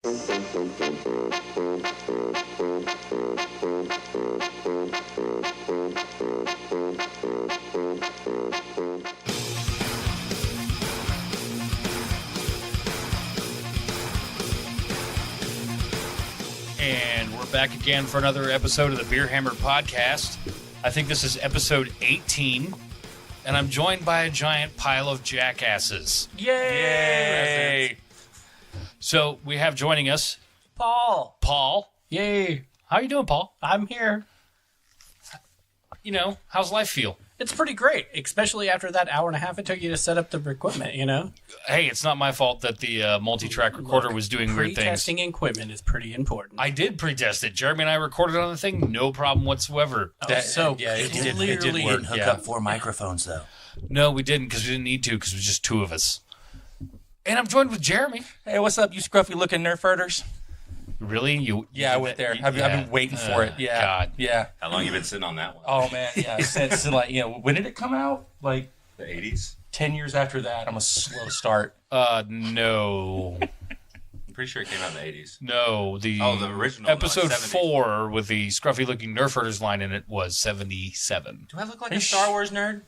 And we're back again for another episode of the Beer Hammer Podcast. I think this is episode 18. And I'm joined by a giant pile of jackasses. Yay! So we have joining us Paul. Yay! How you doing, Paul? I'm here. You know, how's life feel? It's pretty great, especially after that hour and a half it took you to set up the equipment, you know? Hey, it's not my fault that the multi-track recorder was doing weird things. Pre-testing equipment is pretty important. I did pre-test it. Jeremy and I recorded on the thing, no problem whatsoever. It did work. Hook up 4 microphones, though. No, we didn't, because we didn't need to, because it was just 2 of us. And I'm joined with Jeremy. Hey, what's up, you scruffy-looking nerf herders? Really? I went there. I've been waiting for it. Yeah. God. Yeah. How long you been sitting on that one? Oh, man. Yeah. Since, when did it come out? Like, The 80s? 10 years after that. I'm a slow start. No. I'm pretty sure it came out in the 80s. No, the original. Episode No, 4 with the scruffy-looking Nerf herders line in it was 77. Do I look like a Star Wars nerd?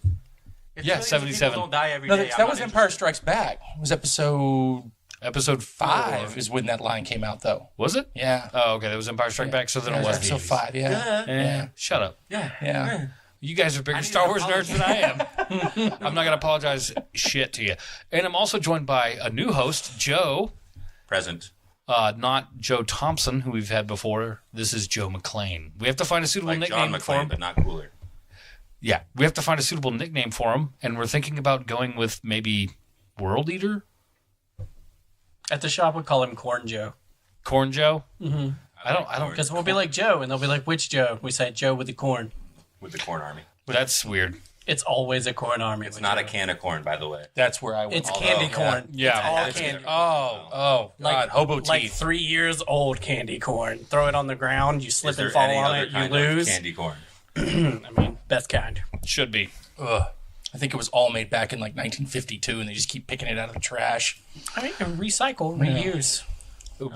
If Yeah, millions of 77. people don't die every No, day, that I'm was not Empire interested. Strikes Back. It was episode 5 5 is when that line came out, though. Was it? Yeah. Oh, okay. That was Empire Strike Back, so then it was the episode 80s. 5, yeah. Shut up. Yeah. You guys are bigger need Star an Wars nerds than I am. I'm not going to apologize shit to you. And I'm also joined by a new host, Joe. Present. Not Joe Thompson, who we've had before. This is Joe McClain. We have to find a suitable Like nickname John for him. McClane, but not cooler. Yeah, we have to find a suitable nickname for him, and we're thinking about going with maybe World Eater? At the shop, we call him Corn Joe. Corn Joe? Mm-hmm. I don't. Because we'll be like Joe, and they'll be like, which Joe? We say Joe with the corn. With the corn army. That's weird. It's always a corn army. It's not a can of corn, by the way. That's where I went. It's candy corn. Yeah. It's all It's candy. Oh, God. Hobo teeth. Like 3 years old candy corn. Throw it on the ground, you slip Is there and fall any on other it, you kind of lose. candy corn? I mean, best kind. Should be. Ugh. I think it was all made back in like 1952, and they just keep picking it out of the trash. I mean, recycle, reuse.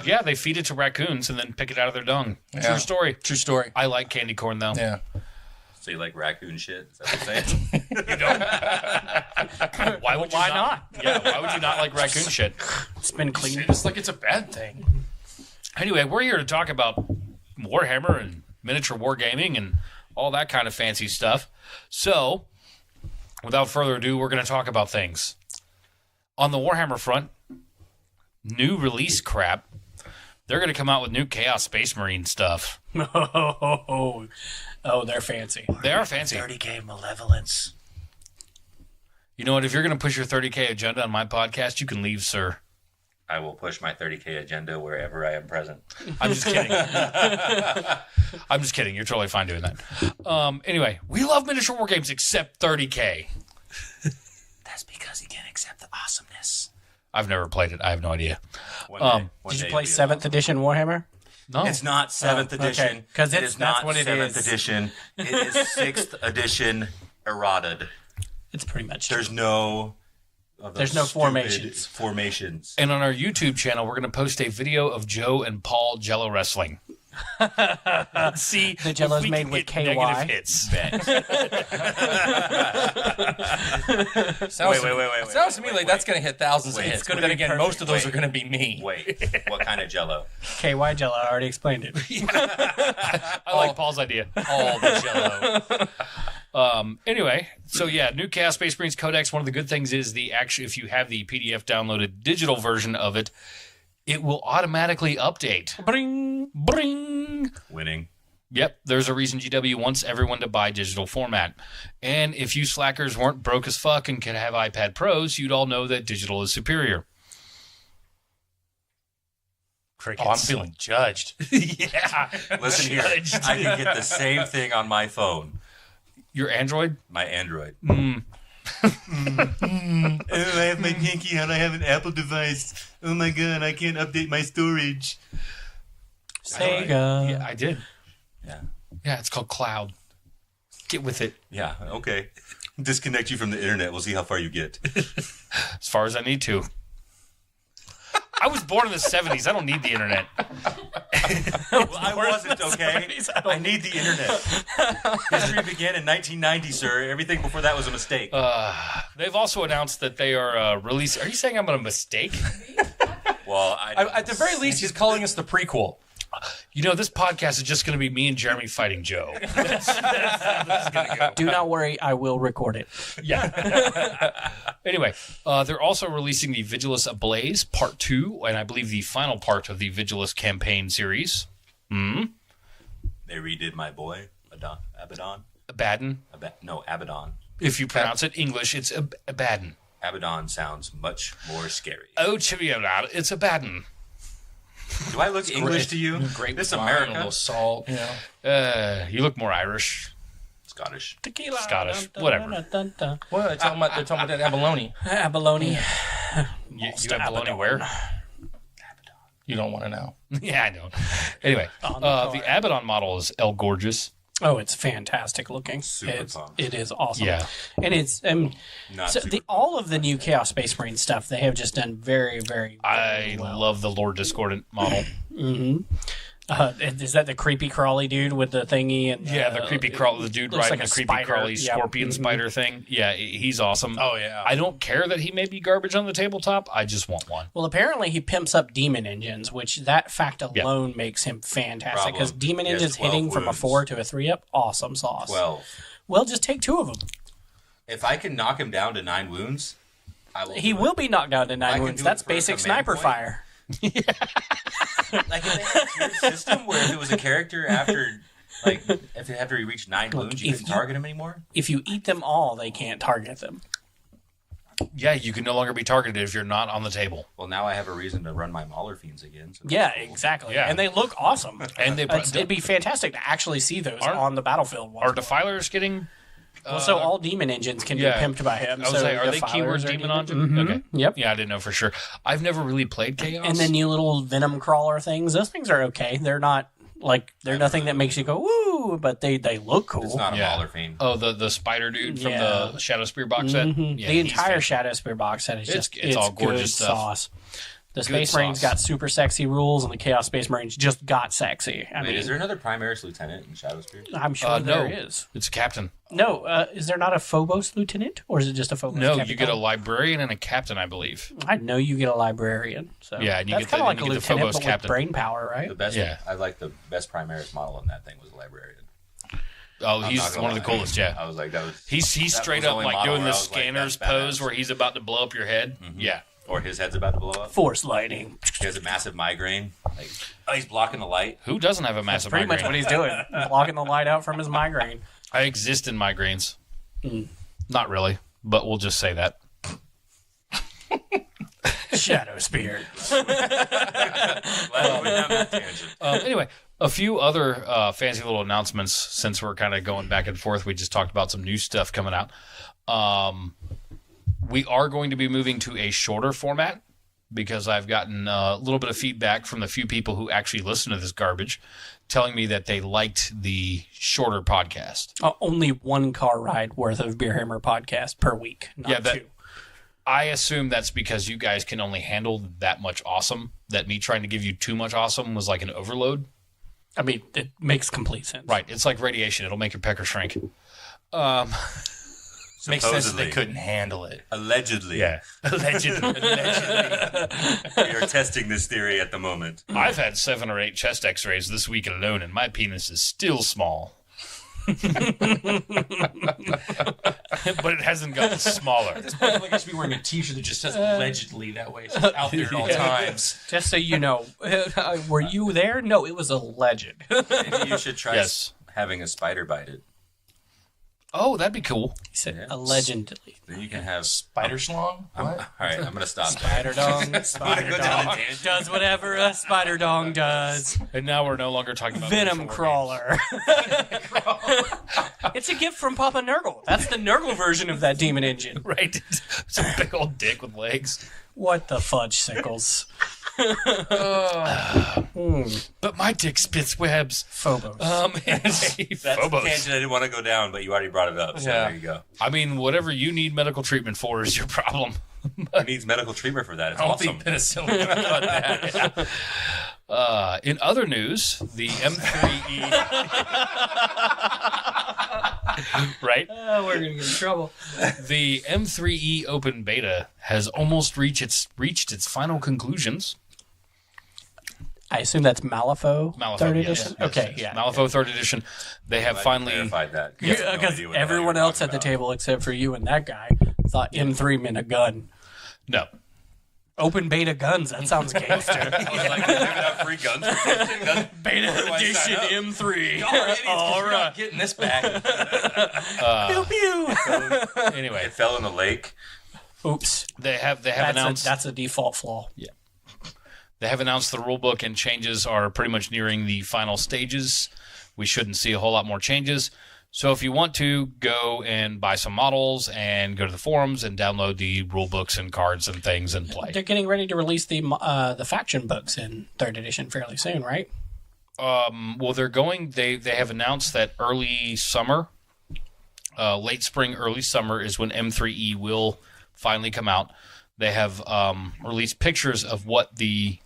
Yeah, they feed it to raccoons and then pick it out of their dung. Yeah. True story. True story. I like candy corn, though. Yeah. So you like raccoon shit? Is that what you're saying? You don't? Why would you Why not? Yeah, why would you not like raccoon shit? It's been cleaned. It's like it's a bad thing. Anyway, we're here to talk about Warhammer and miniature wargaming and all that kind of fancy stuff. So, without further ado, we're going to talk about things. On the Warhammer front, new release crap. They're going to come out with new Chaos Space Marine stuff. Oh, they're fancy. They are fancy. 30K malevolence. You know what? If you're going to push your 30K agenda on my podcast, you can leave, sir. I will push my 30K agenda wherever I am present. I'm just kidding. I'm just kidding. You're totally fine doing that. Anyway, we love miniature war games except 30K. That's because he can't accept the awesomeness. I've never played it. I have no idea. One Did day you play you'll be 7th edition Warhammer? No. It's not 7th Oh, okay. edition. 'Cause it it's- is that's not what it 7th is. edition. It is 6th edition errated. It's pretty much. There's no... There's no formations. Formations. And on our YouTube channel, we're going to post a video of Joe and Paul Jello wrestling. Let's see The Jello's if we made can with get KY. negative hits. Wait. Sounds to me like that's going to hit thousands of Wait, hits. it's But gonna then be again, perfect. most of those Wait. are going to be me. Wait, what kind of Jello? KY Jello, I already explained it. I like Paul's idea. All the Jello. Anyway, so yeah, new Chaos Space Marines Codex. One of the good things is if you have the PDF downloaded digital version of it, it will automatically update. Bring. Bring. Winning. Yep, there's a reason GW wants everyone to buy digital format. And if you slackers weren't broke as fuck and could have iPad Pros, you'd all know that digital is superior. Oh, I'm feeling judged. Yeah. Listen here. I can get the same thing on my phone. Your Android? My Android. Mm. Oh, I have my pinky out. I have an Apple device. Oh my god, I can't update my storage. Sega. Yeah, I did. Yeah. Yeah, it's called Cloud. Get with it. Yeah, okay. Disconnect you from the internet. We'll see how far you get. As far as I need to. I was born in the 70s. I don't need the internet. Well, I wasn't, okay? I need the internet. History began in 1990, sir. Everything before that was a mistake. They've also announced that they are releasing... Are you saying I'm a mistake? Well, At the very least, he's calling us the prequel. You know, this podcast is just going to be me and Jeremy fighting Joe. That's going to go. Do not worry, I will record it. Yeah. Anyway, they're also releasing the Vigilus Ablaze Part 2, and I believe the final part of the Vigilus campaign series. They redid my boy, Abaddon. Abaddon. Abaddon. If you pronounce it English, it's Abaddon. Abaddon sounds much more scary. Oh, Chiviolad, it's Abaddon. Do I look English to you? Great This wine, America? a little salt, you know. You look more Irish. Scottish. Tequila. Scottish, whatever. Well, they're talking about that abalone. Abalone. You have bologna where? You don't want to know. Yeah, I know. Anyway, the Abaddon model is El Gorgeous. Oh, it's fantastic looking. Pumped. It is awesome. Yeah. And it's Not so super all of the new Chaos Space Marine stuff they have just done very, very, I very well. love the Lord Discordant model. Is that the creepy crawly dude with the thingy? And Yeah, the creepy the dude looks riding like the a creepy spider. crawly Yeah. scorpion spider thing. Yeah, he's awesome. Oh, yeah. I don't care that he may be garbage on the tabletop. I just want one. Well, apparently he pimps up demon engines, which that fact alone makes him fantastic. Because Problem. demon He has engines 12 hitting from a wounds. 4 to a 3 up, awesome sauce. 12. Well, just take 2 of them. If I can knock him down to 9 wounds, I will. He do it. will be knocked down to 9 can wounds. do it That's for a basic command sniper point. fire. Like if they had a tiered system where if it was a character after, like, after he reached 9 wounds, you if couldn't you- target him anymore. If you eat them all, they can't target them. Yeah, you can no longer be targeted if you're not on the table. Well, now I have a reason to run my Mauler fiends again. So Yeah, exactly. Yeah. And they look awesome. And they It'd be fantastic to actually see those on the battlefield. once Are in a while. defilers getting? Well, so all demon engines can yeah. be pimped by him. I was so like, are they defilers keyword are demon on? Mhm. Okay. Yep. Yeah, I didn't know for sure. I've never really played Chaos. And then you little venom crawler things. Those things are okay. They're not like they're nothing that makes you go woo, but they look cool. it's not a Yeah. Mauler fiend. Oh, the spider dude from Yeah. the Shadow Spear box set. Mhm. Yeah, the he's entire fan- Shadow Spear box set is just it's all gorgeous good stuff. sauce. The Space sauce. Marines got super sexy rules, and the Chaos Space Marines just got sexy. I Wait, mean, is there another Primaris Lieutenant in Shadow Spear? I'm sure no, there is. it's a captain. No, is there not a Phobos Lieutenant, or is it just a Phobos? No, Capitan? you get a librarian and a captain, I believe. I know you get a librarian. So Yeah, and you that's get kind the- of and like a you get the lieutenant, Phobos but with captain. brain power, right? The best. Yeah. I like the best Primaris model in that thing was the Librarian. Oh, I'm he's not gonna one of the lie. coolest. Yeah, I was like, that was. he's that straight was the up only like model doing where the I was like, scanner's that's pose badass. where he's about to blow up your head. Yeah. Or his head's about to blow up. Force lightning. He has a massive migraine. Like, oh, he's blocking the light. Who doesn't have a massive Pretty migraine? much what he's doing, blocking the light out from his migraine. I exist in migraines. Not really, but we'll just say that. Shadow Spear. Glad we went down that tangent. Anyway, a few other fancy little announcements since we're kind of going back and forth. We just talked about some new stuff coming out. We are going to be moving to a shorter format because I've gotten a little bit of feedback from the few people who actually listen to this garbage telling me that they liked the shorter podcast. Only one car ride worth of Beer Hammer podcast per week, not Yeah, that- two. I assume that's because you guys can only handle that much awesome, that me trying to give you too much awesome was like an overload. I mean, it makes complete sense. Right. It's like radiation. It'll make your pecker shrink. Makes sense that Supposedly. they couldn't handle it. Allegedly. Allegedly. We are testing this theory at the moment. I've had 7 or 8 chest x-rays this week alone, and my penis is still small. But it hasn't gotten smaller. At this point, I feel like I should be wearing a T-shirt that just says allegedly that way. It's just out there at all times. Just so you know, were you there? No, it was a legend. Maybe you should try Yes. having a spider bite it. Oh, that'd be cool. He said Yeah. allegedly. Then you can have. Spider schlong? All What? right, I'm gonna stop. Spider dong, spider Go down a dong tangent. does whatever a spider dong does. And now we're no longer talking about Venom War crawler. It's a gift from Papa Nurgle. That's the Nurgle version of that demon engine. Games. Right? It's a big old dick with legs. What the fudge sickles? But my dick spits webs. Phobos. Anyway, That's a Phobos. tangent I didn't want to go down, but you already brought it up. So Yeah. there you go. I mean, whatever you need medical treatment for is your problem. Who needs medical treatment for that? It's I don't awesome. think penicillin would have done that. In other news, the M3E. Right? We're gonna get in trouble. The M3E open beta has almost reached its final conclusions. I assume that's Malifaux, Malifaux, third yes, edition. yes, Okay, yes. yeah. Malifaux third edition. They have finally. clarified that. I have no Because idea what the hell everyone you were else at talking the about. table, except for you and that guy, thought M3 meant a gun. No. Open beta guns. That sounds gangster. I was like, they're giving out free guns for something? Beta do I sign up? M3. Y'all are idiots 'cause All you're right. not getting this back. Pew pew. Anyway, It fell in the lake. Oops. they have announced That's a default flaw. they have announced the rulebook, and changes are pretty much nearing the final stages. We shouldn't see a whole lot more changes. So if you want to, go and buy some models and go to the forums and download the rule books and cards and things and play. They're getting ready to release the faction books in third edition fairly soon, right? Well, they're going. They have announced that early summer, late spring, early summer is when M3E will finally come out. They have released pictures of what the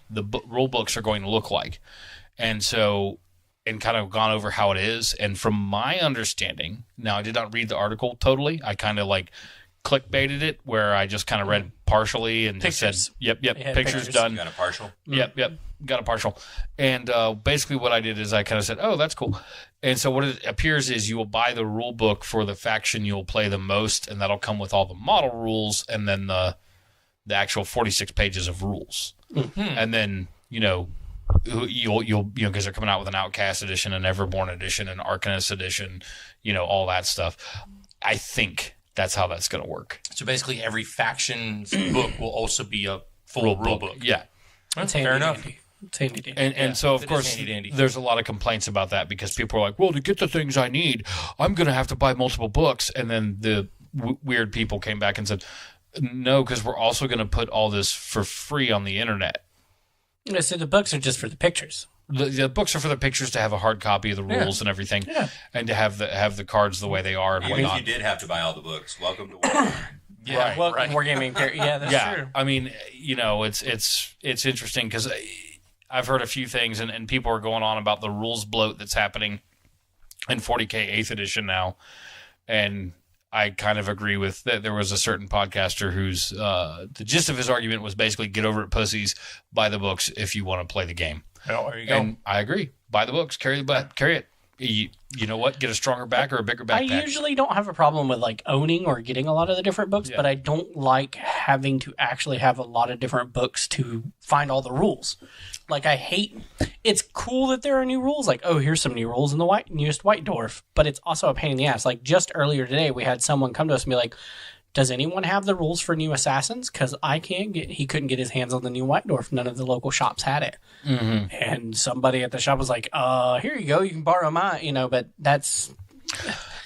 rule books are going to look like, and kind of gone over how it is. And from my understanding, now I did not read the article totally. I kind of like clickbaited it, where I just kind of read partially and just Pictures. said, "Yep, They had pictures pictures. done." You got a partial? Yep, got a partial. And basically what I did is I kind of said, oh, that's cool. And so what it appears is you will buy the rule book for the faction you'll play the most, and that'll come with all the model rules and then the actual 46 pages of rules. And then, you'll because they're coming out with an Outcast edition, an Everborn edition, an Arcanist edition, all that stuff. I think that's how that's going to work. So basically, every faction's book will also be a full rule book. Yeah. It's Fair handy enough. dandy. It's handy dandy. And so, of it is course, handy-dandy. there's a lot of complaints about that because people are like, well, to get the things I need, I'm going to have to buy multiple books. And then the weird people came back and said, no, because we're also going to put all this for free on the internet. Yeah, so the books are just for the pictures. The books are for the pictures to have a hard copy of the rules and everything, and to have the cards the way they are and Even if whatnot. you did have to buy all the books, welcome to Warhammer. Yeah, Well, right. wargaming. Yeah, that's Yeah, true. I mean, it's interesting because I've heard a few things, and people are going on about the rules bloat that's happening in 40K 8th edition now, and I kind of agree with that. There was a certain podcaster whose the gist of his argument was basically get over it, pussies, buy the books if you want to play the game. Oh, there you go. And I agree. Buy the books, carry it. You know what? Get a stronger back or a bigger I backpack. usually don't have a problem with like owning or getting a lot of the different books, but I don't like having to actually have a lot of different books to find all the rules. Like I hate. It's cool that there are new rules. Like, oh, here's some new rules in the newest White Dwarf, but it's also a pain in the ass. Like just earlier today, we had someone come to us and be like, "Does anyone have the rules for new assassins? Because I can't get." He couldn't get his hands on the new White Dwarf. None of the local shops had it. And somebody at the shop was like, "Here you go. You can borrow mine." But that's.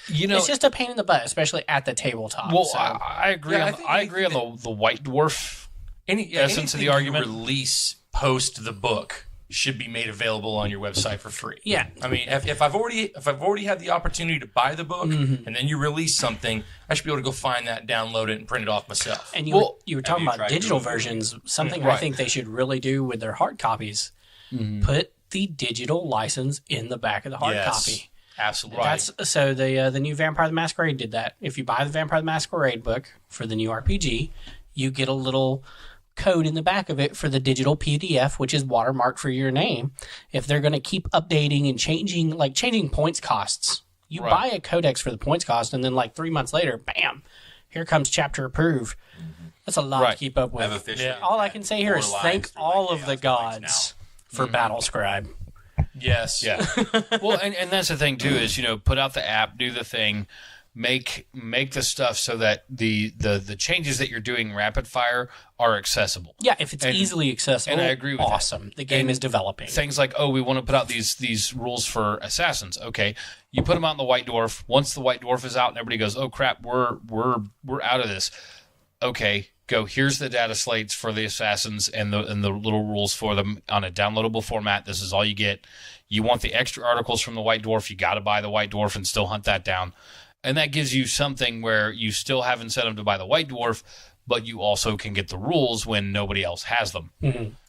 It's just a pain in the butt, especially at the tabletop. Well, so. I agree. Yeah, I on, think I agree on the White Dwarf. Essence of the anything argument. you release post the book should be made available on your website for free. Yeah. I mean, if I've already had the opportunity to buy the book and then you release something, I should be able to go find that, download it, and print it off myself. And Well, you were talking you about tried digital doing it? versions. Something I Right. think they should really do with their hard copies. Put the digital license in the back of the hard copy. Absolutely. That's so the new Vampire the Masquerade did that. If you buy the Vampire the Masquerade book for the new RPG, you get a little code in the back of it for the digital PDF, which is watermarked for your name. If they're going to keep updating and changing points costs, you Right. buy a codex for the points cost, and then like 3 months later, bam, here comes chapter approved. That's a lot to Right. keep up with. I've officially All I can say here is four thank lines through all my of the Chaos Points gods for Battle Scribe. yes. Yeah. Well, and that's the thing too is put out the app, do the thing, make the stuff so that the changes that you're doing rapid fire are accessible. Yeah, if it's easily accessible, and I agree with that. awesome. The game is developing. Things like, oh, we want to put out these rules for assassins. Okay, you put them out in the White Dwarf. Once the White Dwarf is out, and everybody goes, oh crap, we're out of this. Okay, go. Here's the data slates for the assassins and the little rules for them on a downloadable format. This is all you get. You want the extra articles from the White Dwarf? You got to buy the White Dwarf and still hunt that down. And that gives you something where you still have incentive to buy the White Dwarf, but you also can get the rules when nobody else has them.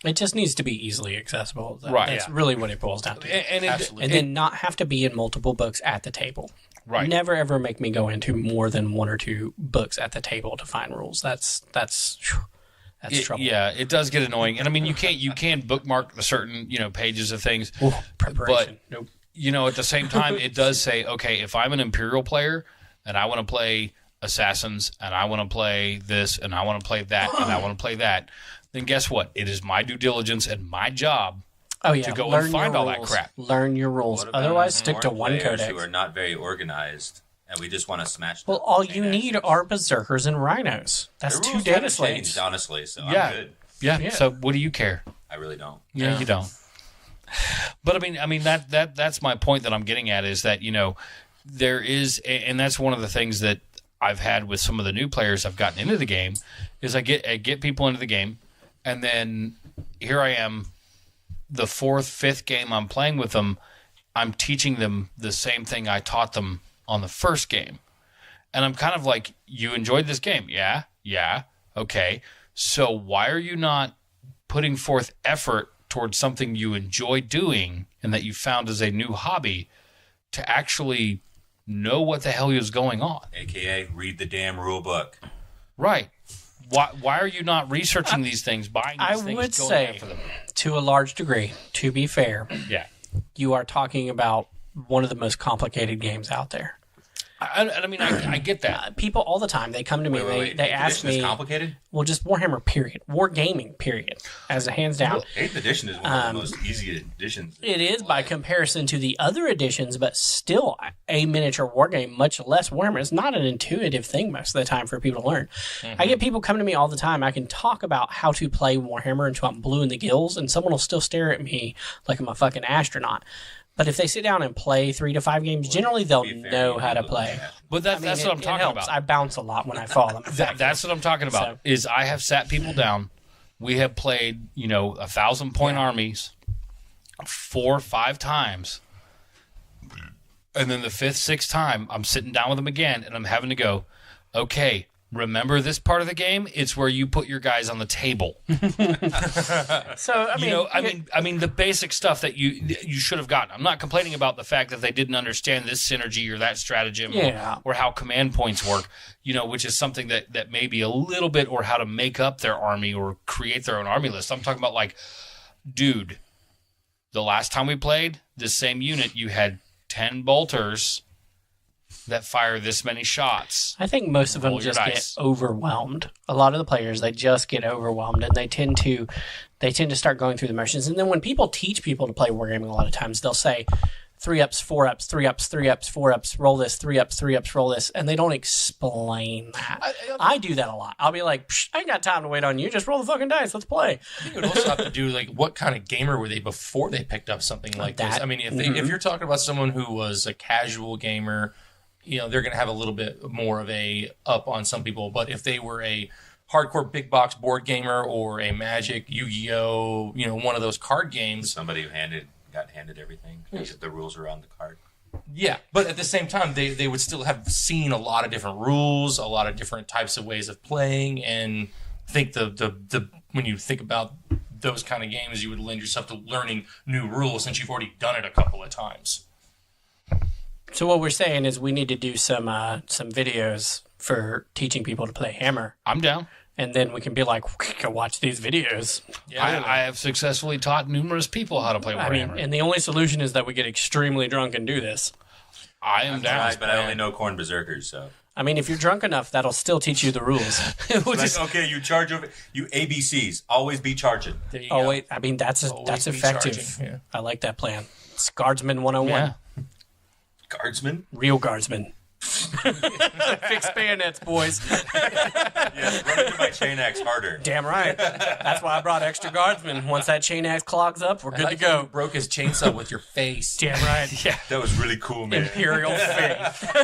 It just needs to be easily accessible. Right. That's really what it boils down to. And Then not have to be in multiple books at the table. Right. Never ever make me go into more than 1 or 2 books at the table to find rules. That's trouble. Yeah, it does get annoying. And I mean, you can't bookmark the certain, pages of things. Preparation. But, Nope. at the same time, it does say, okay, if I'm an Imperial player and I want to play Assassins and I want to play this and I want to play that and I want to play that, then guess what? It is my due diligence and my job to go and find all that crap. Learn your rules. Otherwise, stick to one players codex. who are not very organized, and we just want to smash them. Well, all you need are berserkers and rhinos. That's The 2 rules data haven't slaves. changed, honestly, so Yeah. I'm good. Yeah. So what do you care? I really don't. Yeah, you don't. But I mean that's my point that I'm getting at is that there is, and that's one of the things that I've had with some of the new players I've gotten into the game is I get people into the game, and then here I am, the 4th, 5th game I'm playing with them, I'm teaching them the same thing I taught them on the first game, and I'm kind of like, you enjoyed this game, yeah, okay, so why are you not putting forth effort towards something you enjoy doing and that you found as a new hobby to actually know what the hell is going on? AKA, read the damn rule book. Right. Why are you not researching these things, buying these I things, would going say, after them? to a large degree, to be fair, Yeah. you are talking about one of the most complicated games out there. I mean, I get that. People all the time, they come to me, Wait. they Eighth ask edition is me, complicated? well, just Warhammer, period. War gaming, period. As a hands down. 8th edition is one of the most easy editions. It is by comparison to the other editions, but still a miniature war game, much less Warhammer. It's not an intuitive thing most of the time for people to learn. I get people coming to me all the time. I can talk about how to play Warhammer until I'm blue in the gills, and someone will still stare at me like I'm a fucking astronaut. But if they sit down and play 3 to 5 games, generally they'll know how to play. But that's what I'm talking helps. about. I bounce a lot when I fall. That's what I'm talking about. So- Is I have sat people down. We have played, 1,000-point armies 4 or 5 times, and then the 5th, 6th time, I'm sitting down with them again, and I'm having to go, okay, remember this part of the game? It's where you put your guys on the table. So I mean, the basic stuff that you should have gotten. I'm not complaining about the fact that they didn't understand this synergy or that stratagem, or how command points work. Which is something that maybe a little bit, or how to make up their army or create their own army list. I'm talking about like, dude, the last time we played this same unit, you had 10 bolters that fire this many shots. I think most of them just get overwhelmed. A lot of the players, they just get overwhelmed, and they tend to start going through the motions. And then when people teach people to play wargaming, a lot of times they'll say 3 ups, 4 ups, 3 ups, 3 ups, 4 ups, roll this, 3 ups, 3 ups, roll this, and they don't explain that. I do that a lot. I'll be like, I ain't got time to wait on you. Just roll the fucking dice. Let's play. I think it would also have to do like what kind of gamer were they before they picked up something like this. I mean, if you're talking about someone who was a casual gamer, they're going to have a little bit more of a up on some people. But if they were a hardcore big box board gamer or a Magic, Yu-Gi-Oh, one of those card games, Somebody who got handed everything. The rules are on the card. yeah. But at the same time, they would still have seen a lot of different rules, a lot of different types of ways of playing, and I think the when you think about those kind of games, you would lend yourself to learning new rules since you've already done it a couple of times. So what we're saying is we need to do some videos for teaching people to play Hammer. I'm down. And then we can be like, we can watch these videos. Yeah, I have successfully taught numerous people how to play Warhammer. And the only solution is that we get extremely drunk and do this. I am down. Right, but I only know corn berserkers, so. I mean, if you're drunk enough, that'll still teach you the rules. Okay, you charge over you ABCs. Always be charging. There you Oh, go. wait. I mean, that's Always be effective. charging, yeah. I like that plan. It's Guardsman 101. Yeah. Guardsmen? Real Guardsman. Fix bayonets, boys. Yeah, run into my chain axe harder. Damn right. That's why I brought extra Guardsmen. Once that chain axe clogs up, we're good to You go. broke his chainsaw with your face. Damn right. Yeah. That was really cool, man. Imperial Faith.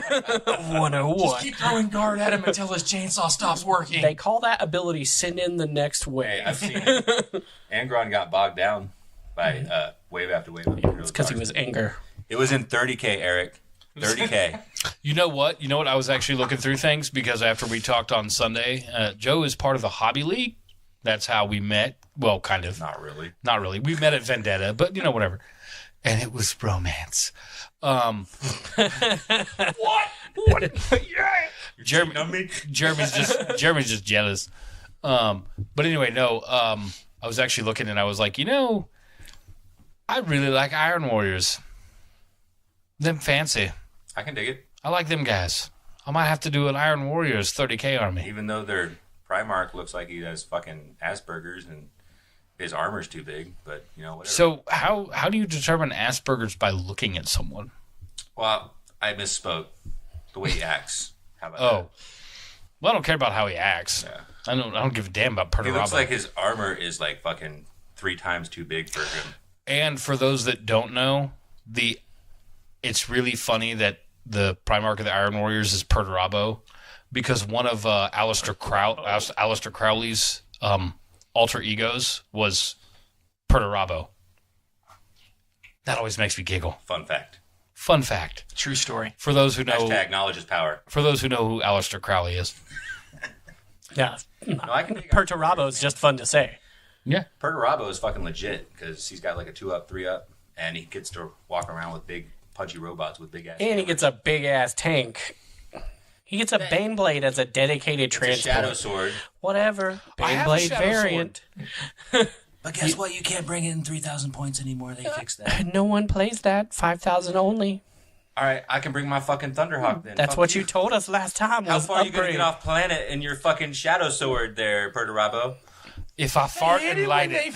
101. Just keep throwing guard at him until his chainsaw stops working. They call that ability send in the next Hey, wave. I've seen it. Angron got bogged down by wave after wave of Imperial It's because he Guards. was anger. It was in 30K, Eric. $30K. You know what? I was actually looking through things because after we talked on Sunday, Joe is part of the Hobby League. That's how we met. Well, kind of. Not really. Not really. We met at Vendetta, but whatever. And it was romance. What? Yeah. Jeremy's just jealous. But anyway, no. I was actually looking and I was like, I really like Iron Warriors. Them fancy. I can dig it. I like them guys. I might have to do an Iron Warriors 30K army. Even though their Primarch looks like he has fucking Asperger's and his armor's too big, but whatever. So how do you determine Asperger's by looking at someone? Well, I misspoke. The way he acts. How about that? Well, I don't care about how he acts. Yeah. I don't give a damn about Perturabo. He looks like his armor is like fucking 3 times too big for him. And for those that don't know, it's really funny that the Primarch of the Iron Warriors is Perturabo because one of Aleister Crowley's alter egos was Perturabo. That always makes me giggle. Fun fact. True story. For those who know, # knowledge is power. For those who know who Aleister Crowley is. Yeah. Perturabo is just fun to say. Yeah. Perturabo is fucking legit because he's got like a 2-up, 3-up, and he gets to walk around with big, punchy robots with big ass. And he gets a big ass tank. He gets a Baneblade as a dedicated transport. Shadow sword. Whatever. Baneblade variant. But guess what? You can't bring in 3,000 points anymore. They fixed that. No one plays that. 5,000 only. All right, I can bring my fucking Thunderhawk then. That's what you told us last time. How far are you going to get off planet in your fucking Shadow Sword there, Perturabo? If I fart and light it.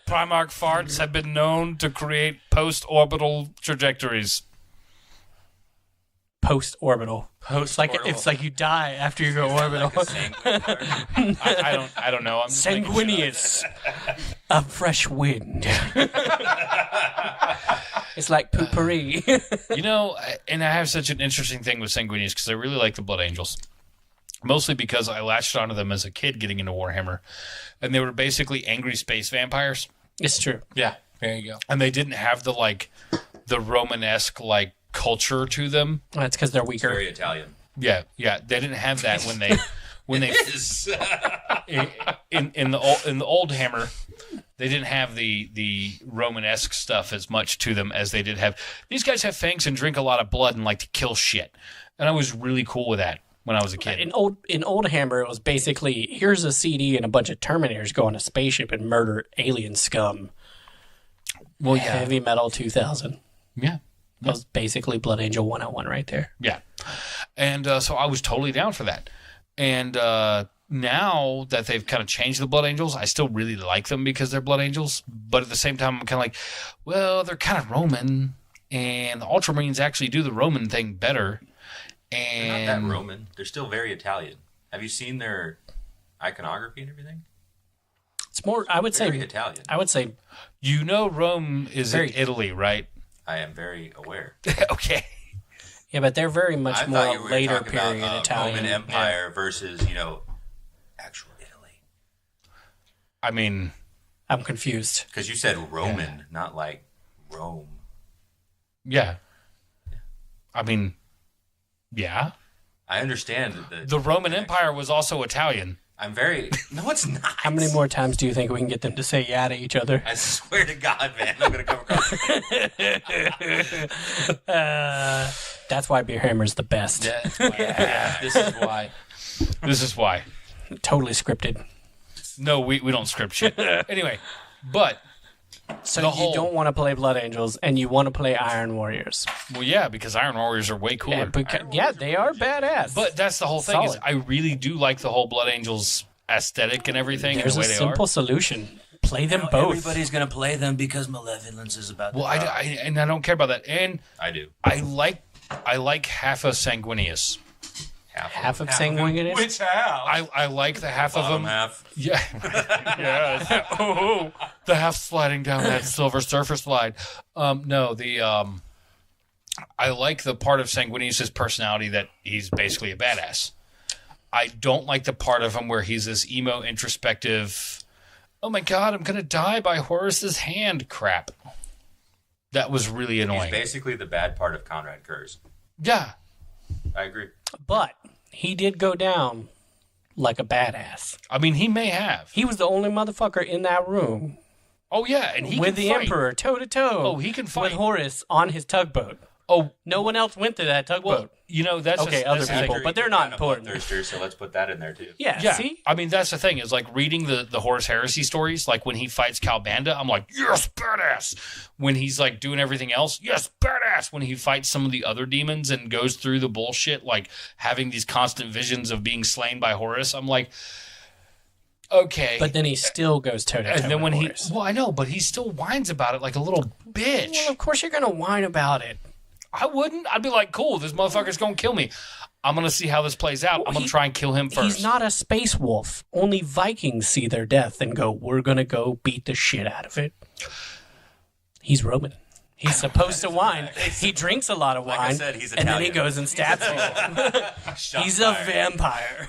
Primarch farts have been known to create post-orbital trajectories. Post-orbital. It's like you die after you go orbital. I don't know. I'm just sanguineous. A fresh wind. It's like poopery. And I have such an interesting thing with Sanguinius because I really like the Blood Angels. Mostly because I latched onto them as a kid getting into Warhammer. And they were basically angry space vampires. It's true. Yeah, there you go. And they didn't have the Romanesque culture to them. That's because they're weaker. It's very Italian. Yeah. They didn't have that when they in the old Hammer. They didn't have the Romanesque stuff as much to them as they did have. These guys have fangs and drink a lot of blood and like to kill shit. And I was really cool with that when I was a kid. In old Hammer, it was basically, here's a CD and a bunch of Terminators go on a spaceship and murder alien scum. Well, yeah. Heavy Metal 2000. Yeah. That was basically Blood Angel 101 right there. Yeah. And so I was totally down for that. And now that they've kind of changed the Blood Angels, I still really like them because they're Blood Angels. But at the same time, I'm kind of like, well, they're kind of Roman. And the Ultramarines actually do the Roman thing better. And they're not that Roman. They're still very Italian. Have you seen their iconography and everything? It's more, I would very say, Italian. I would say, Rome is in Italy, right? I am very aware. Okay. Yeah, but they're very much more later period about, Italian. Roman Empire versus, actual Italy. I mean, I'm confused. Because you said Roman, not like Rome. Yeah. I mean, yeah. I understand the Roman Empire was also Italian. I'm very... No, it's not. How many more times do you think we can get them to say yeah to each other? I swear to God, man, I'm going to come across That's why Beer Hammer's the best. Yeah, this is why. This is why. Totally scripted. No, we don't script shit. Anyway, but... So you don't want to play Blood Angels, and you want to play Iron Warriors. Well, yeah, because Iron Warriors are way cooler. Yeah, they are badass. But that's the whole thing. Solid. Is I really do like the whole Blood Angels aesthetic and everything. There's and the way a simple solution. Play them both. Everybody's going to play them because Malevolence is about Well, I don't care about that. And I do. I like half of Sanguinius. Half of Sanguinius? Which half? I like the half of them. Half. Yeah. Yeah. Oh, the half sliding down that Silver Surfer slide. No, I like the part of Sanguinius' personality that he's basically a badass. I don't like the part of him where he's this emo, introspective, oh my God, I'm going to die by Horus's hand crap. That was really He's annoying. basically the bad part of Conrad Kurz. Yeah. I agree. But he did go down like a badass. I mean, he may have. He was the only motherfucker in that room Oh, yeah, and he with can the fight. Emperor toe to toe. Oh, he can fight. with Horus on his tugboat. Oh, No one else went to that tugboat. well, you know, that's Okay, just, other that's the people, thing. but they're not important. Bloodthirster, so let's put that in there too. Yeah, Yeah, see? I mean, that's the thing is like reading the Horus Heresy stories. Like when he fights Calbanda, I'm like, yes, badass. When he's like doing everything else, yes, badass. When he fights some of the other demons and goes through the bullshit, like having these constant visions of being slain by Horus, I'm like, okay. But then he still goes toe to toe. And then when Horus. well, I know, but he still whines about it like a little bitch. Well, of course you're going to whine about it. I wouldn't. I'd be like, cool, this motherfucker's going to kill me. I'm going to see how this plays out. I'm going to try and kill him first. He's not a space wolf. Only Vikings see their death and go, we're going to go beat the shit out of it. He's Roman. He's supposed to whine. He drinks a lot of wine. Like I said, he's and then he Italian. goes and stabs you. He's a vampire.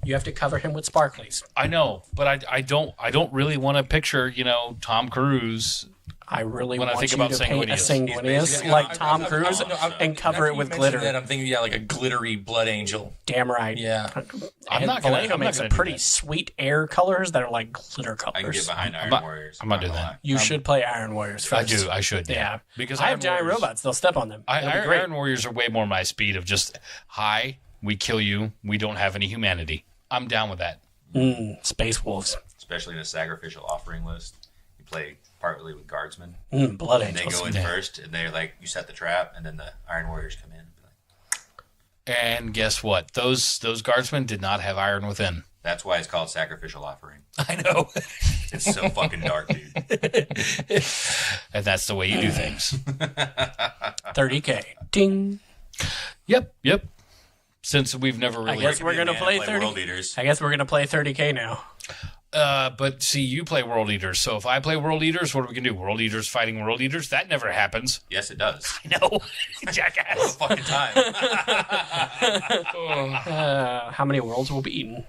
You have to cover him with sparklies. I know, but I don't really want to picture, Tom Cruise. I really When I want think you about to paint a Sanguinius. Sanguinius like Tom Cruise and cover it with glitter. That, I'm thinking, like a glittery blood angel. Damn right. Yeah. And not gonna- Vallejo I'm not makes gonna some do pretty that. sweet air colors that are like glitter I can colors. get behind Iron not- Warriors. I'm not doing gonna that. lie. You should play Iron Warriors first. I do. I should. Yeah. Because I have Iron giant Warriors- robots. They'll step on them. It'll be great. Iron Warriors are way more my speed of just, hi, we kill you, we don't have any humanity. I'm down with that. Space wolves. Especially in a sacrificial offering list. You play partly with guardsmen. Blood And they angels. go in first, and they're like, you set the trap, and then the Iron Warriors come in. And be like, And guess what? Those guardsmen did not have iron within. that's why it's called sacrificial offering. I know. It's so fucking dark, dude. And that's the way you do things. 30K. Ding. Yep. Since we've never really... guess we're gonna play 30. World Eaters. I guess we're going to play 30K now. But see, you play World Eaters. So if I play World Eaters, what are we going to do? World Eaters fighting World Eaters? That never happens. Yes, it does. No. Jackass. Fucking time. How many worlds will be eaten?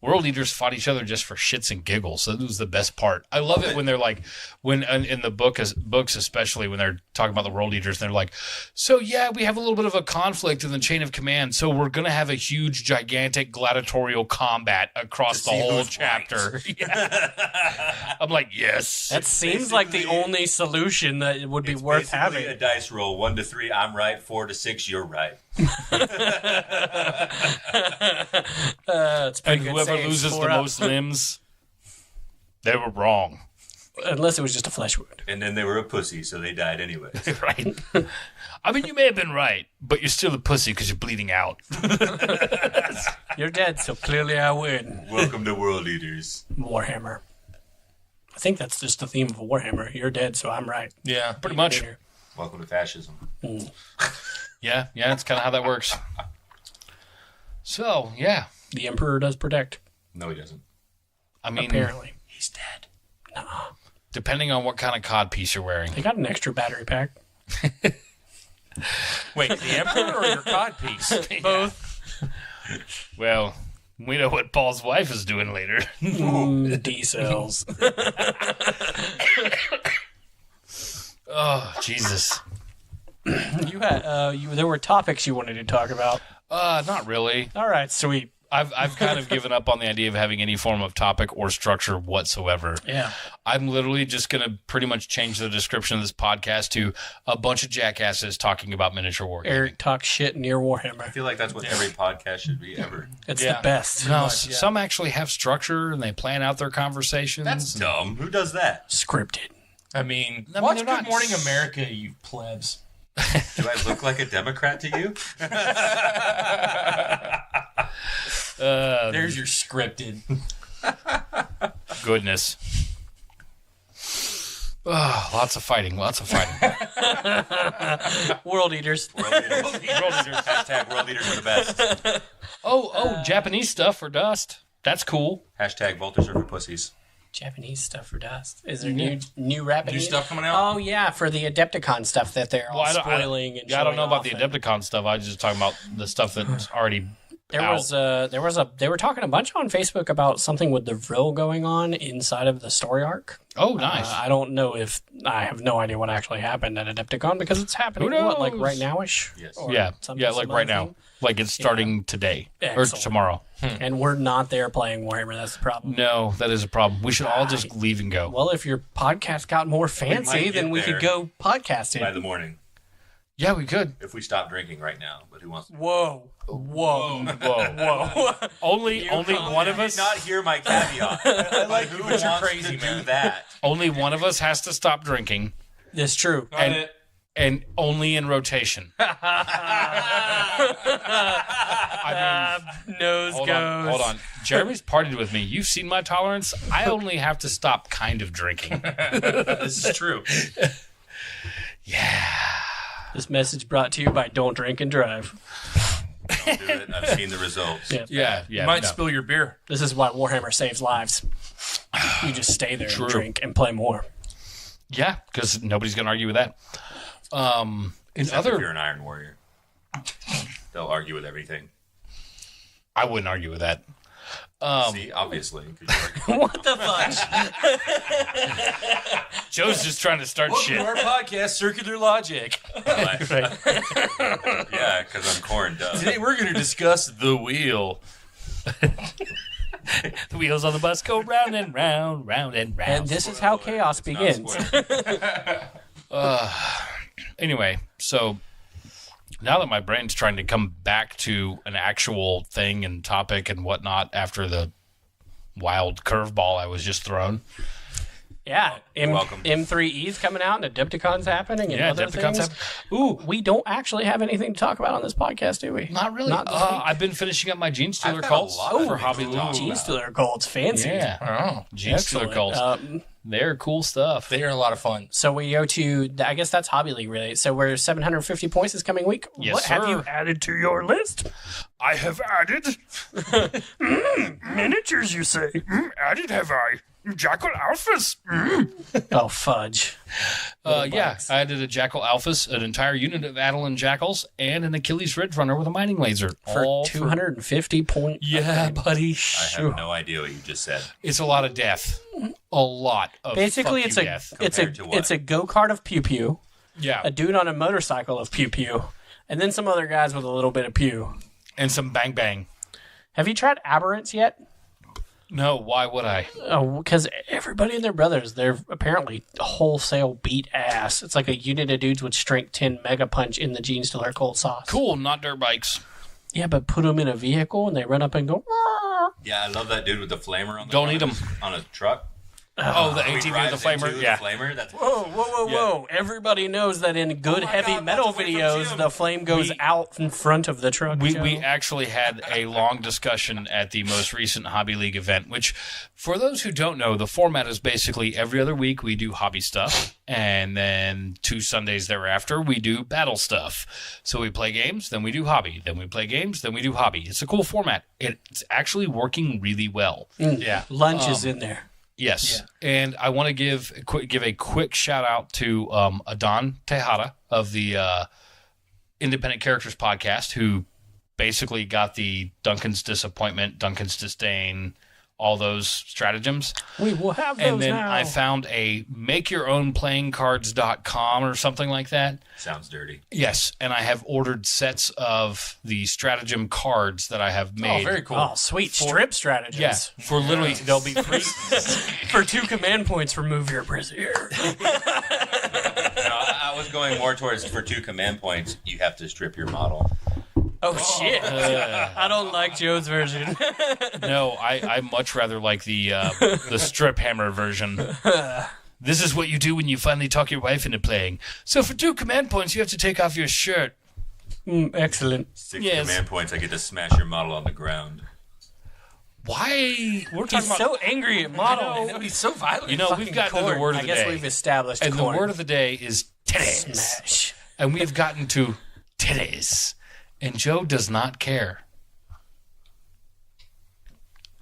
World Eaters fought each other just for shits and giggles. That was the best part. I love it when they're like, when in the books especially when they're talking about the World Eaters, they're like, so yeah, we have a little bit of a conflict in the chain of command. So we're gonna have a huge, gigantic gladiatorial combat across the whole chapter. Yeah. I'm like, yes. That seems like the only solution that would be It's worth basically having. a dice roll. 1 to 3, I'm right. 4 to 6, you're right. It's pretty And good whoever saves. loses the 4 up. most limbs, they were wrong. Unless it was just a flesh wound. And then they were a pussy, so they died anyway. Right. I mean, you may have been right, but you're still a pussy because you're bleeding out. You're dead, so clearly I win. Welcome to World Eaters. Warhammer. I think that's just the theme of Warhammer. You're dead, so I'm right. Yeah. Pretty much. Welcome to fascism. Yeah, that's kind of how that works. So, yeah. The Emperor does protect, No, he doesn't. I mean, apparently. He's dead. depending on what kind of codpiece you're wearing. They got an extra battery pack. Wait, the Emperor or your codpiece? Both. Well, we know what Paul's wife is doing later. D cells. Oh, Jesus. You had there were topics you wanted to talk about. Not really. All right, sweet. I've kind of given up on the idea of having any form of topic or structure whatsoever. Yeah. I'm literally just going to pretty much change the description of this podcast to a bunch of jackasses talking about miniature war gaming. Eric talks shit near I Warhammer. feel like that's what every podcast should be ever. It's Yeah. the best. No, some actually have structure and they plan out their conversations. That's dumb. Who does that? Scripted. I mean, I mean, watch they're Good not- Morning America, you plebs. Do I look like a Democrat to you? There's your scripted. Goodness. Oh, lots of fighting. World Eaters. World Eaters. Hashtag World Eaters are the best. Japanese stuff for Dust. That's cool. Hashtag Volters are for pussies. Japanese stuff for Dust. Is there new rapping? New stuff coming out? Oh yeah, for the Adepticon stuff that they're all Well, spoiling and I don't know showing about the off and- Adepticon stuff. I was just talking about the stuff that's already They were talking a bunch on Facebook about something with the Vril going on inside of the story arc. Oh, nice. I don't know if I have no idea what actually happened at Adepticon because it's happening like right now-ish. Yes. Like right now. Like it's starting today or tomorrow. And we're not there playing Warhammer. That's the problem. No, that is a problem. We should all just leave and go. Well, if your podcast got more fancy, then we could go podcasting. By the morning. Yeah, we could. If we stop drinking right now. But who wants to? Whoa. Only one of us. Did not hear my caveat. I like who wants crazy, to man. do that. Only one of us has to stop drinking, It's true. and only in rotation. Nose Hold goes. on. Jeremy's partied with me. You've seen my tolerance. I only have to stop kind of drinking. This is true. Yeah. This message brought to you by Don't Drink and Drive. Don't do it. I've seen the results. Yeah. You might spill your beer. This is why Warhammer saves lives. You just stay there and drink and play more. Yeah, because nobody's going to argue with that. Except if you're an Iron Warrior. They'll argue with everything. I wouldn't argue with that. See, obviously. 'Cause you argue. What the fudge? Joe's just trying to start Welcome shit. to our podcast, Circular Logic. Yeah, because I'm corn duh. Today we're going to discuss the wheel. The wheels on the bus go round and round, round and round. And this is how chaos begins. Anyway, so now that my brain's trying to come back to an actual thing and topic and whatnot after the wild curveball I was just thrown. Yeah, Welcome. M3E's coming out and Adepticon's happening and Yeah, other Adepticon's things. Ooh, we don't actually have anything to talk about on this podcast, do we? Not really. Not this week. I've been finishing up my Gene Stealer I've got a cults lot of for things Hobby to talk Lobby. Gene Stealer Gold's fancy. Yeah, Oh, Gene Stealer Excellent. cults. They're cool stuff. they are a lot of fun. So we go to, I guess that's Hobby League related. So we're 750 points this coming week. Yes, What have sir. you added to your list? I have added miniatures. You say added? Have I? Jackal Alphas. Oh, fudge. Yeah, I added a Jackal Alphas, an entire unit of Adelan Jackals, and an Achilles Ridge Runner with a mining laser. For All 250 points. Yeah, buddy. I have no idea what you just said. It's a lot of death. A lot of Basically, fuck it's you a death. Compared to what? it's a go-kart of pew pew, Yeah, a dude on a motorcycle of pew pew, and then some other guys with a little bit of pew. and some bang bang. Have you tried Aberrants yet? No, why would I? Oh, because everybody and their brothers, they're apparently wholesale beat ass. It's like a unit of dudes with strength 10 mega punch in the Gene Stealer cold sauce. Cool, not dirt bikes. Yeah, but put them in a vehicle and they run up and go. "Rah." Yeah, I love that dude with the flamer on the Don't front eat 'em. on a truck. Oh, the He ATV drives with the flamer. into Yeah. The flamer. That's Whoa. Everybody knows that in good heavy God, metal watch away from videos, Jim. the flame goes out in front of the truck. We Joe. actually had a long discussion at the most recent Hobby League event, which, for those who don't know, the format is basically every other week we do hobby stuff, and then 2 Sundays thereafter we do battle stuff. So we play games, then we do hobby, then we play games, then we do hobby. It's a cool format. It's actually working really well. Yeah. Lunch is in there. Yes, and I want to give a quick shout out to Adon Tejada of the Independent Characters podcast, who basically got the Duncan's Disappointment, Duncan's Disdain, all those stratagems. We will have those And then now. I found a makeyourownplayingcards.com or something like that. sounds dirty. Yes, and I have ordered sets of the stratagem cards that I have made. Oh, very cool. Oh, sweet strip strategies. Yeah, for literally, they'll be free. For 2 command points, remove your brassiere. No, I was going more towards for 2 command points, you have to strip your model. Oh, shit. I don't like Joe's version. No, I much rather like the strip hammer version. This is what you do when you finally talk your wife into playing. So for 2 command points, you have to take off your shirt. Excellent. 6 Yes. command points, I get to smash your model on the ground. Why? We're talking He's about. so angry at model. I know, he's so violent. You know, we've gotten to the word of I the guess day. we've established And the corn. word of the day is titties. Smash. And we have gotten to titties. And Joe does not care.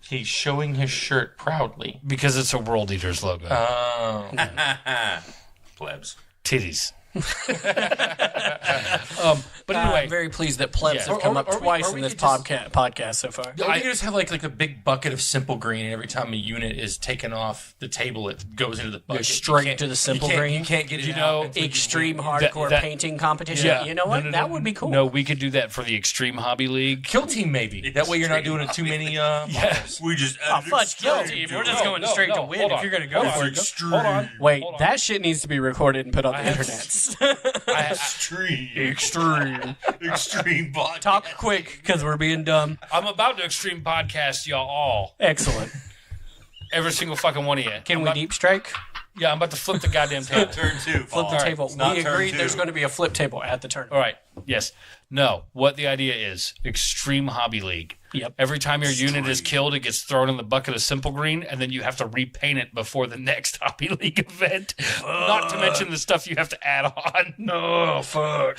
He's showing his shirt proudly. Because it's a World Eaters logo. Oh. Plebs. Titties. But anyway, I'm very pleased that plebs Yeah. have come Or- up or we- twice or we in this could just- podcast so far. Or you could just have like a big bucket of simple green, and every time a unit is taken off the table, it goes into the bucket. straight You can't- to the simple you can't- green? You can't get it You out know, until you Extreme win. hardcore that- painting competition. yeah. You know what? No, That would be cool. No, we could do that for the Extreme Hobby League. Kill team maybe. That way you're not doing it too many. Yes. We just Oh, fudge kill team. We're just going straight to win if you're going to go for it. Hold on. Wait, Hold on. that shit needs to be recorded and put on the have- internet. extreme body. Talk quick, because we're being dumb. I'm about to Extreme Podcast y'all all. Excellent. Every single fucking one of you. Can I'm we about- deep strike? Yeah, I'm about to flip the goddamn table. Turn 2. Flip the table. not We turn agreed 2. there's going to be a flip table at the All tournament. right. Yes. No. What the idea is, Extreme Hobby League. Yep. Every time your unit is killed, it gets thrown in the bucket of Simple Green, and then you have to repaint it before the next Hobby League event. Not to mention the stuff you have to add on. Oh, fuck.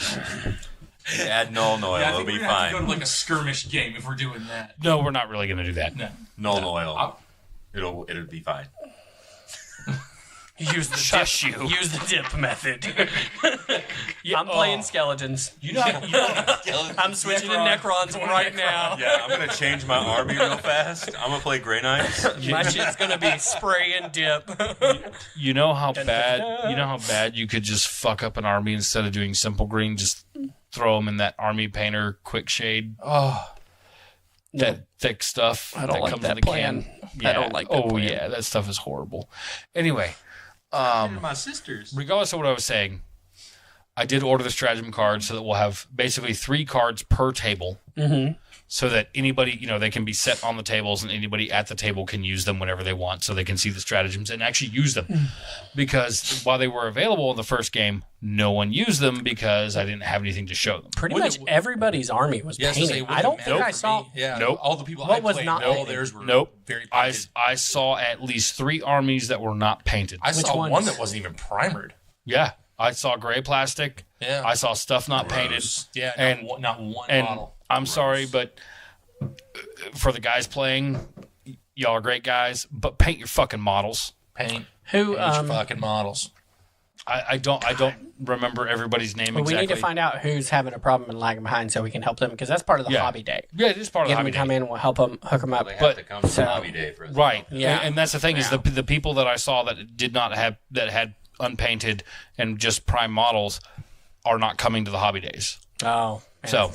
Add null oil. Yeah, I It'll think be we're gonna have to go fine. to like a skirmish game if we're doing that. No, we're not really going to do that. No. Null oil. It'll be fine. Use the Shush dip. you. Use the dip method. I'm playing skeletons. You know, I'm switching to Necrons right now. Yeah, I'm gonna change my army real fast. I'm gonna play Grey Knights. My shit's gonna be spray and dip. You know how bad? You know how bad you could just fuck up an army instead of doing Simple Green? Just throw them in that Army Painter Quick Shade. oh, That thick stuff I don't that like comes that in the plan. can. I don't like that Oh plan. yeah, that stuff is horrible. Anyway, My sisters. regardless of what I was saying, I did order the stratagem cards so that we'll have basically 3 cards per table. Mm-hmm. So that anybody, they can be set on the tables and anybody at the table can use them whenever they want so they can see the stratagems and actually use them. Because while they were available in the first game, no one used them because I didn't have anything to show them. Pretty Wouldn't much it- everything army was yes, painted. I don't think I saw. Yeah, Nope. all the people What I was played, not all painted? theirs were Nope. very I, painted. I saw at least 3 armies that were not painted. I Which saw ones? one that wasn't even primered. Yeah. I saw gray plastic. Yeah. I saw stuff not painted. Yeah, And- not one And model. I'm sorry, but for the guys playing, y'all are great guys, but paint your fucking models. Paint. Who? Paint your fucking models. I don't remember everybody's name But we exactly. need to find out who's having a problem and lagging behind so we can help them because that's part of the Yeah. hobby day. Yeah, it is part of Get the them hobby to come day. in, we'll help them, hook them up. They have But- to come to so- the hobby day for us. Right. Yeah. And that's the thing is the people that I saw that did not have that had unpainted and just prime models are not coming to the hobby days. Oh, So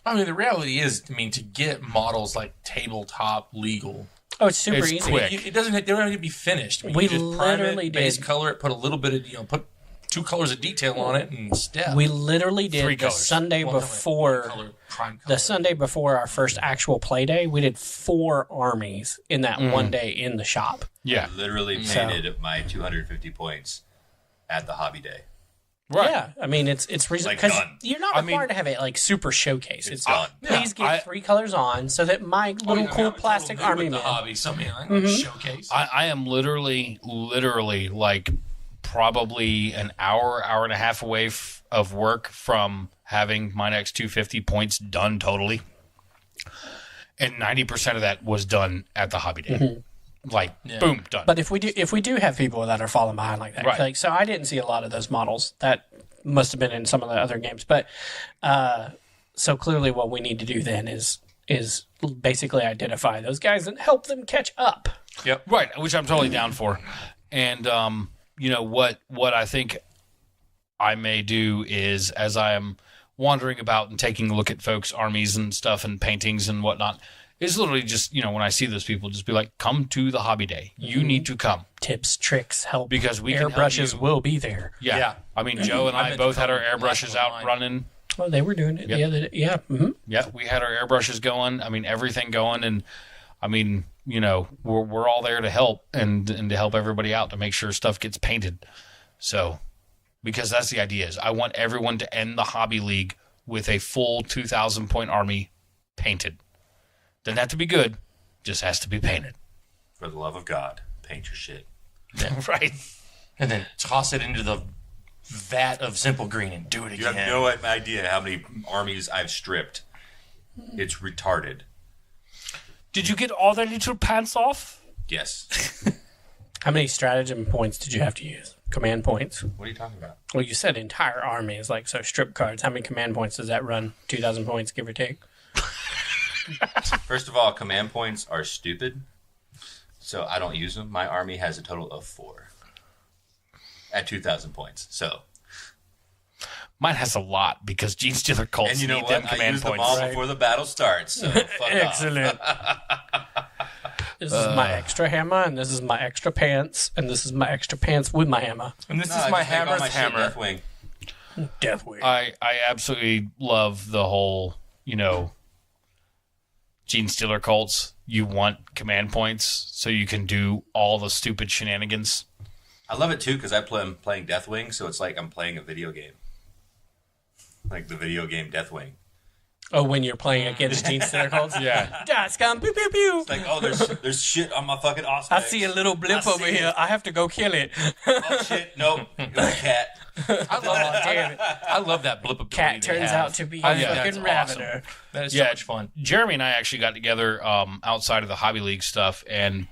I mean, the reality is, to get models like tabletop legal, oh, it's super It's easy. quick. it doesn't. They don't have to be finished. We you just prime literally it, base did. color it, put a little bit of put 2 colors of detail on it, and step. We literally did 3 the colors. Sunday One color, before color, prime color. the Sunday before our first actual play day. We did 4 armies in that one day in the shop. yeah. Literally So- painted my 250 points at the hobby day. Right. Yeah, I mean it's reasonable Like because done. you're not I mean- required to have it like super showcase. It's done. please Yeah, get 3 colors on so that my little cool plastic army the man. hobby. Something like showcase. I am literally like probably an hour and a half away of work from having my next 250 points done totally. And 90% of that was done at the hobby day. Like, boom, done. But if we do have people that are falling behind like that, Right. like so I didn't see a lot of those models. That must have been in some of the other games. But so clearly what we need to do then is basically identify those guys and help them catch up. Right, which I'm totally down for. And what I think I may do is as I am wandering about and taking a look at folks' armies and stuff and paintings and whatnot, is literally just, when I see those people, just be like, come to the hobby day. You need to come. Tips, tricks, help. Because we can help airbrushes you. will be there. Yeah. Yeah. I mean, Joe and I been both had our to airbrushes last out one. running. Well, they were doing it the other day. Yeah. Mm-hmm. Yeah, we had our airbrushes going. I mean, everything going. And I mean, we're all there to help and to help everybody out to make sure stuff gets painted. So, because that's the idea is I want everyone to end the hobby league with a full 2,000 point army painted. Doesn't have to be good, just has to be painted. For the love of God, paint your shit. Right. And then toss it into the vat of simple green and do it You again. have no idea how many armies I've stripped. It's retarded. Did you get all their little pants off? Yes. How many stratagem points did you have to use? command points. What are you talking about? Well, you said entire army is like, so strip cards. How many command points does that run? 2,000 points, give or take? First of all, command points are stupid, so I don't use them. My army has a total of 4 at 2,000 points. So Mine has a lot because Gene Stealer cults and you know need what? them I command use them points. all before the battle starts. So fuck Excellent. This is my extra hammer, and this is my extra pants, and this is my extra pants with my hammer. And this off. is my hammer's my shit hammer. Deathwing. Deathwing. I absolutely love the whole, Gene Stealer cults. You want command points so you can do all the stupid shenanigans. I love it too because I'm playing Deathwing, so it's like I'm playing a video game, like the video game Deathwing. Oh, when you're playing against Gene Stealer cults? Yeah. Das come, pew, pew, pew. It's like, oh, there's shit on my fucking awesome. I see a little blip over here. I have to go kill it. Oh shit! Nope, it was a cat. I love that blip ability. Cat they turns have. out to be a I think that's fucking ravener. awesome. That is Yeah. so much fun. Jeremy and I actually got together outside of the Hobby League stuff, and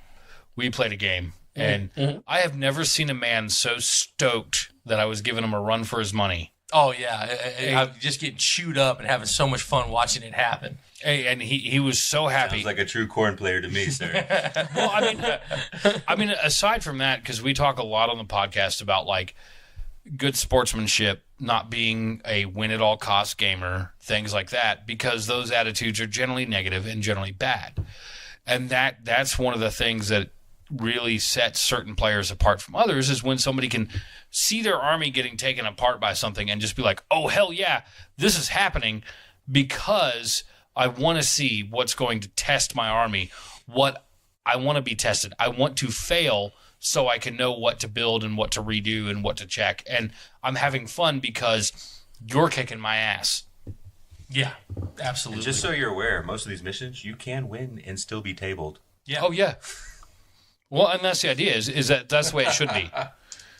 we played a game. And I have never seen a man so stoked that I was giving him a run for his money. Oh yeah, I'm just getting chewed up and having so much fun watching it happen. Hey, and he was so happy. Sounds like a true corn player to me, sir. Well, I mean, aside from that, because we talk a lot on the podcast about like good sportsmanship, not being a win-at-all-cost gamer, things like that, because those attitudes are generally negative and generally bad, and that's one of the things that really sets certain players apart from others is when somebody can see their army getting taken apart by something and just be like, oh, hell yeah, this is happening because I want to see what's going to test my army, what I want to be tested. I want to fail so I can know what to build and what to redo and what to check. And I'm having fun because you're kicking my ass. Yeah, absolutely. And just so you're aware, most of these missions you can win and still be tabled. yeah. Oh, yeah. Well, and that's the idea, is that that's the way it should be.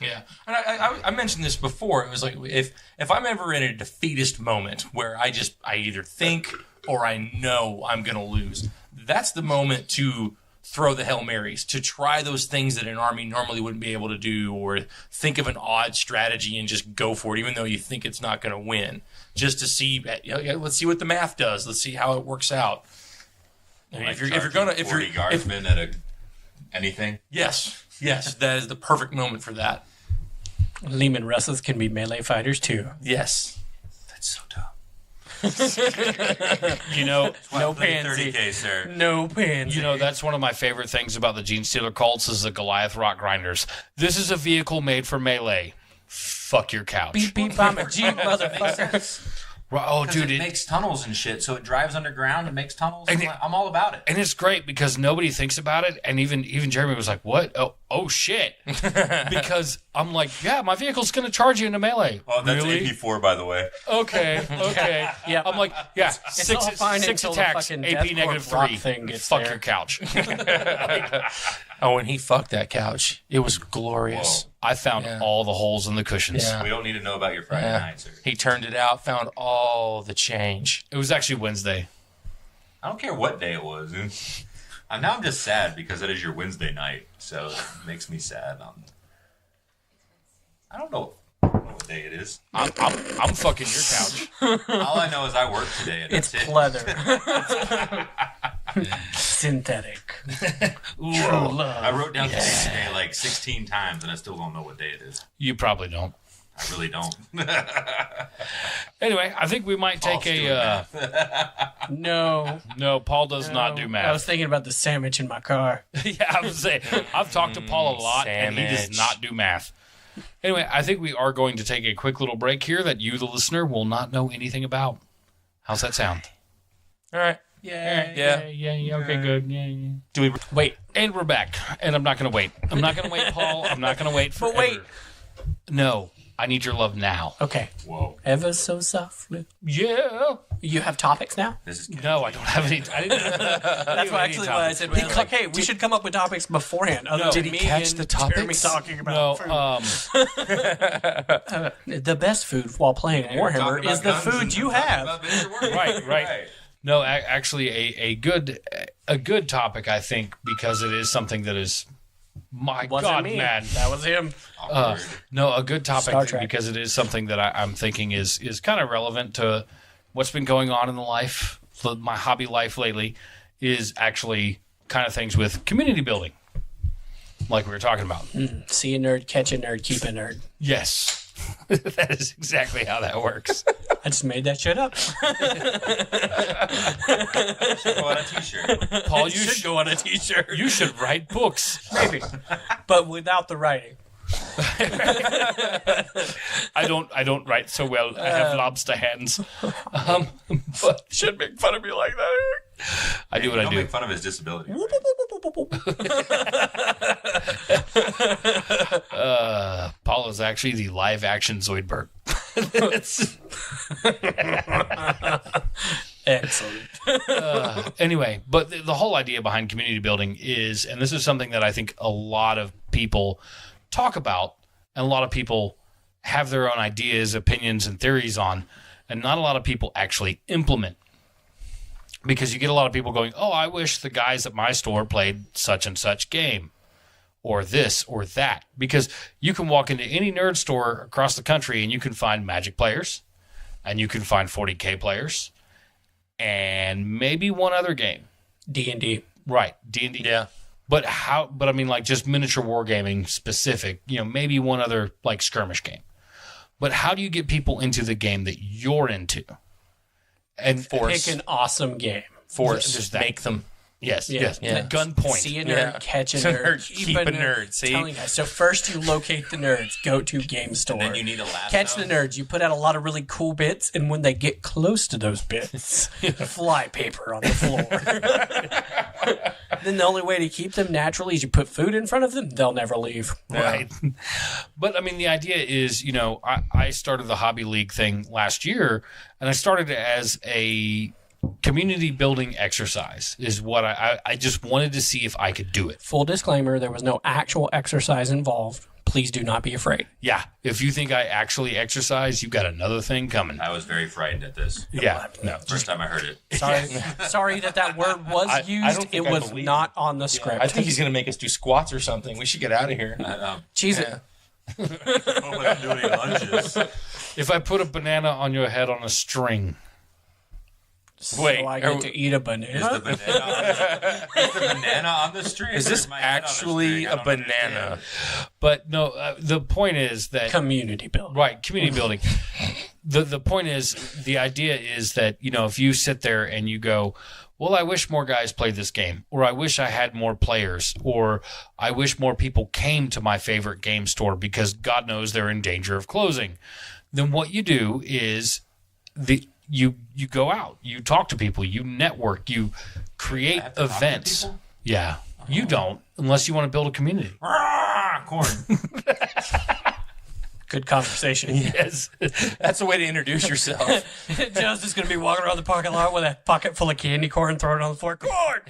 Yeah, and I mentioned this before. It was like if I'm ever in a defeatist moment where I either think or I know I'm going to lose, that's the moment to throw the Hail Marys, to try those things that an army normally wouldn't be able to do, or think of an odd strategy and just go for it, even though you think it's not going to win, just to see. Let's see what the math does. Let's see how it works out. And Like if you're guardsmen at anything. yes, that is the perfect moment for that. Lehman Russes can be melee fighters too. Yes. That's so dumb. No pansy. 30K, sir. No pansy. That's one of my favorite things about the Gene Stealer cults is the Goliath rock grinders. This is a vehicle made for melee. Fuck your couch. Beep, beep, I'm a Jeep, motherfucker. Oh, dude, it makes tunnels and shit, so it drives underground and makes tunnels. I'm all about it. and it's great because nobody thinks about it, and even Jeremy was like, "What? Oh shit!" Because I'm like, "Yeah, my vehicle's going to charge you into melee." Oh, that's really? AP4, by the way. Okay. Yeah. I'm like, yeah, It's all fine six until the attacks, fucking AP Death negative Corp rock 3. thing gets Fuck there. your couch. Oh, and he fucked that couch. It was glorious. I found Yeah. all the holes in the cushions. Yeah. We don't need to know about your Friday night, sir. He turned it out, found all the change. It was actually Wednesday. I don't care what day it was. Now I'm just sad because it is your Wednesday night, so it makes me sad. I don't know what day it is. I'm fucking your couch. All I know is I work today, and It's that's it. pleather. Synthetic. True love. I wrote down the date today like 16 times, and I still don't know what day it is. You probably don't. I really don't. Anyway, I think we might take Paul's doing No. No, Paul does not do I was math. thinking about the sandwich in my car. Yeah, I was saying, I've talked to Paul a lot, and he does sandwich. not do math. Anyway, I think we are going to take a quick little break here that you, the listener, will not know anything about. How's that sound? All right. Yeah. Okay, good. Yeah. Do we? Wait. And we're back. And I'm not going to wait. I'm not going to wait, Paul. I'm not going to wait forever. But wait. No, I need your love now. Okay. Whoa. Ever so softly. Yeah. You have topics now? This is No, I don't have any. I didn't, That's actually what I said. He was like, hey, we should come up with topics beforehand. Other Did than he me catch and the topics? Jeremy talking No, about food. The best food while playing Warhammer is the food you have. Right. No, actually, a good topic, I think, because it is something that is My Wasn't God, me. man. That was him. No, a good Star topic Trek. because it is something that I'm thinking is kind of relevant to what's been going on in the life, my hobby life lately, is actually kind of things with community building, like we were talking about. See a nerd, catch a nerd, keep a nerd. Yes. That is exactly how that works. I just made that shit up. Go on a t-shirt. Paul, It should go on a t-shirt. you should write books. Maybe. But without the writing. I don't write so well. I have lobster hands. But Should make fun of me like that. I do what I Don't do. make fun of his disability. Paul is actually the live action Zoidberg. It's- Excellent. anyway, but the whole idea behind community building is, and this is something that I think a lot of people talk about, and a lot of people have their own ideas, opinions, and theories on, and not a lot of people actually implement. Because you get a lot of people going, oh, I wish the guys at my store played such and such game, or this or that. Because you can walk into any nerd store across the country and you can find Magic players, and you can find 40K players, and maybe one other game. D&D. Right, D&D. Yeah. But I mean, like, just miniature wargaming specific, maybe one other, like, skirmish game. But how do you get people into the game that you're into? And Pick an awesome game. There's that. Make them. Yes, Yeah. yes. Yeah. Gunpoint. See a nerd, Yeah. catch a So nerd, nerd, keep a nerd, see? Telling guys. So first you locate the nerds, go to game store. Then you need a lasso. Catch the nerds. You put out a lot of really cool bits, and when they get close to those bits, fly paper on the floor. Then the only way to keep them naturally is you put food in front of them. They'll never leave. Right. But I mean, the idea is, I started the Hobby League thing last year, and I started it as a community building exercise, is what I just wanted to see if I could do it. Full disclaimer: there was no actual exercise involved. Please do not be afraid. Yeah. If you think I actually exercise, you've got another thing coming. I was very frightened at this. Yeah. No. First time I heard it. Sorry that word was used. don't think It I was believe not on the script. I think he's going to make us do squats or something. We should get out of here. Cheese Yeah. it. Oh, but I'm doing lunges. If I put a banana on your head on a string, Wait, So I are get to eat a banana. Is the banana on the string? Is this Or my head on the actually string? I a don't banana? understand. but no, the point is that Community building. right, community building. The point is, the idea is that, if you sit there and you go, well, I wish more guys played this game, or I wish I had more players, or I wish more people came to my favorite game store because God knows they're in danger of closing. Then what you do is you go out, you talk to people, you network, you create have to talk to events. people? Yeah. You don't, unless you want to build a community. Ah, corn. Good conversation. Yes. That's a way to introduce yourself. Joe's just going to be walking around the parking lot with a pocket full of candy corn thrown on the floor. Corn!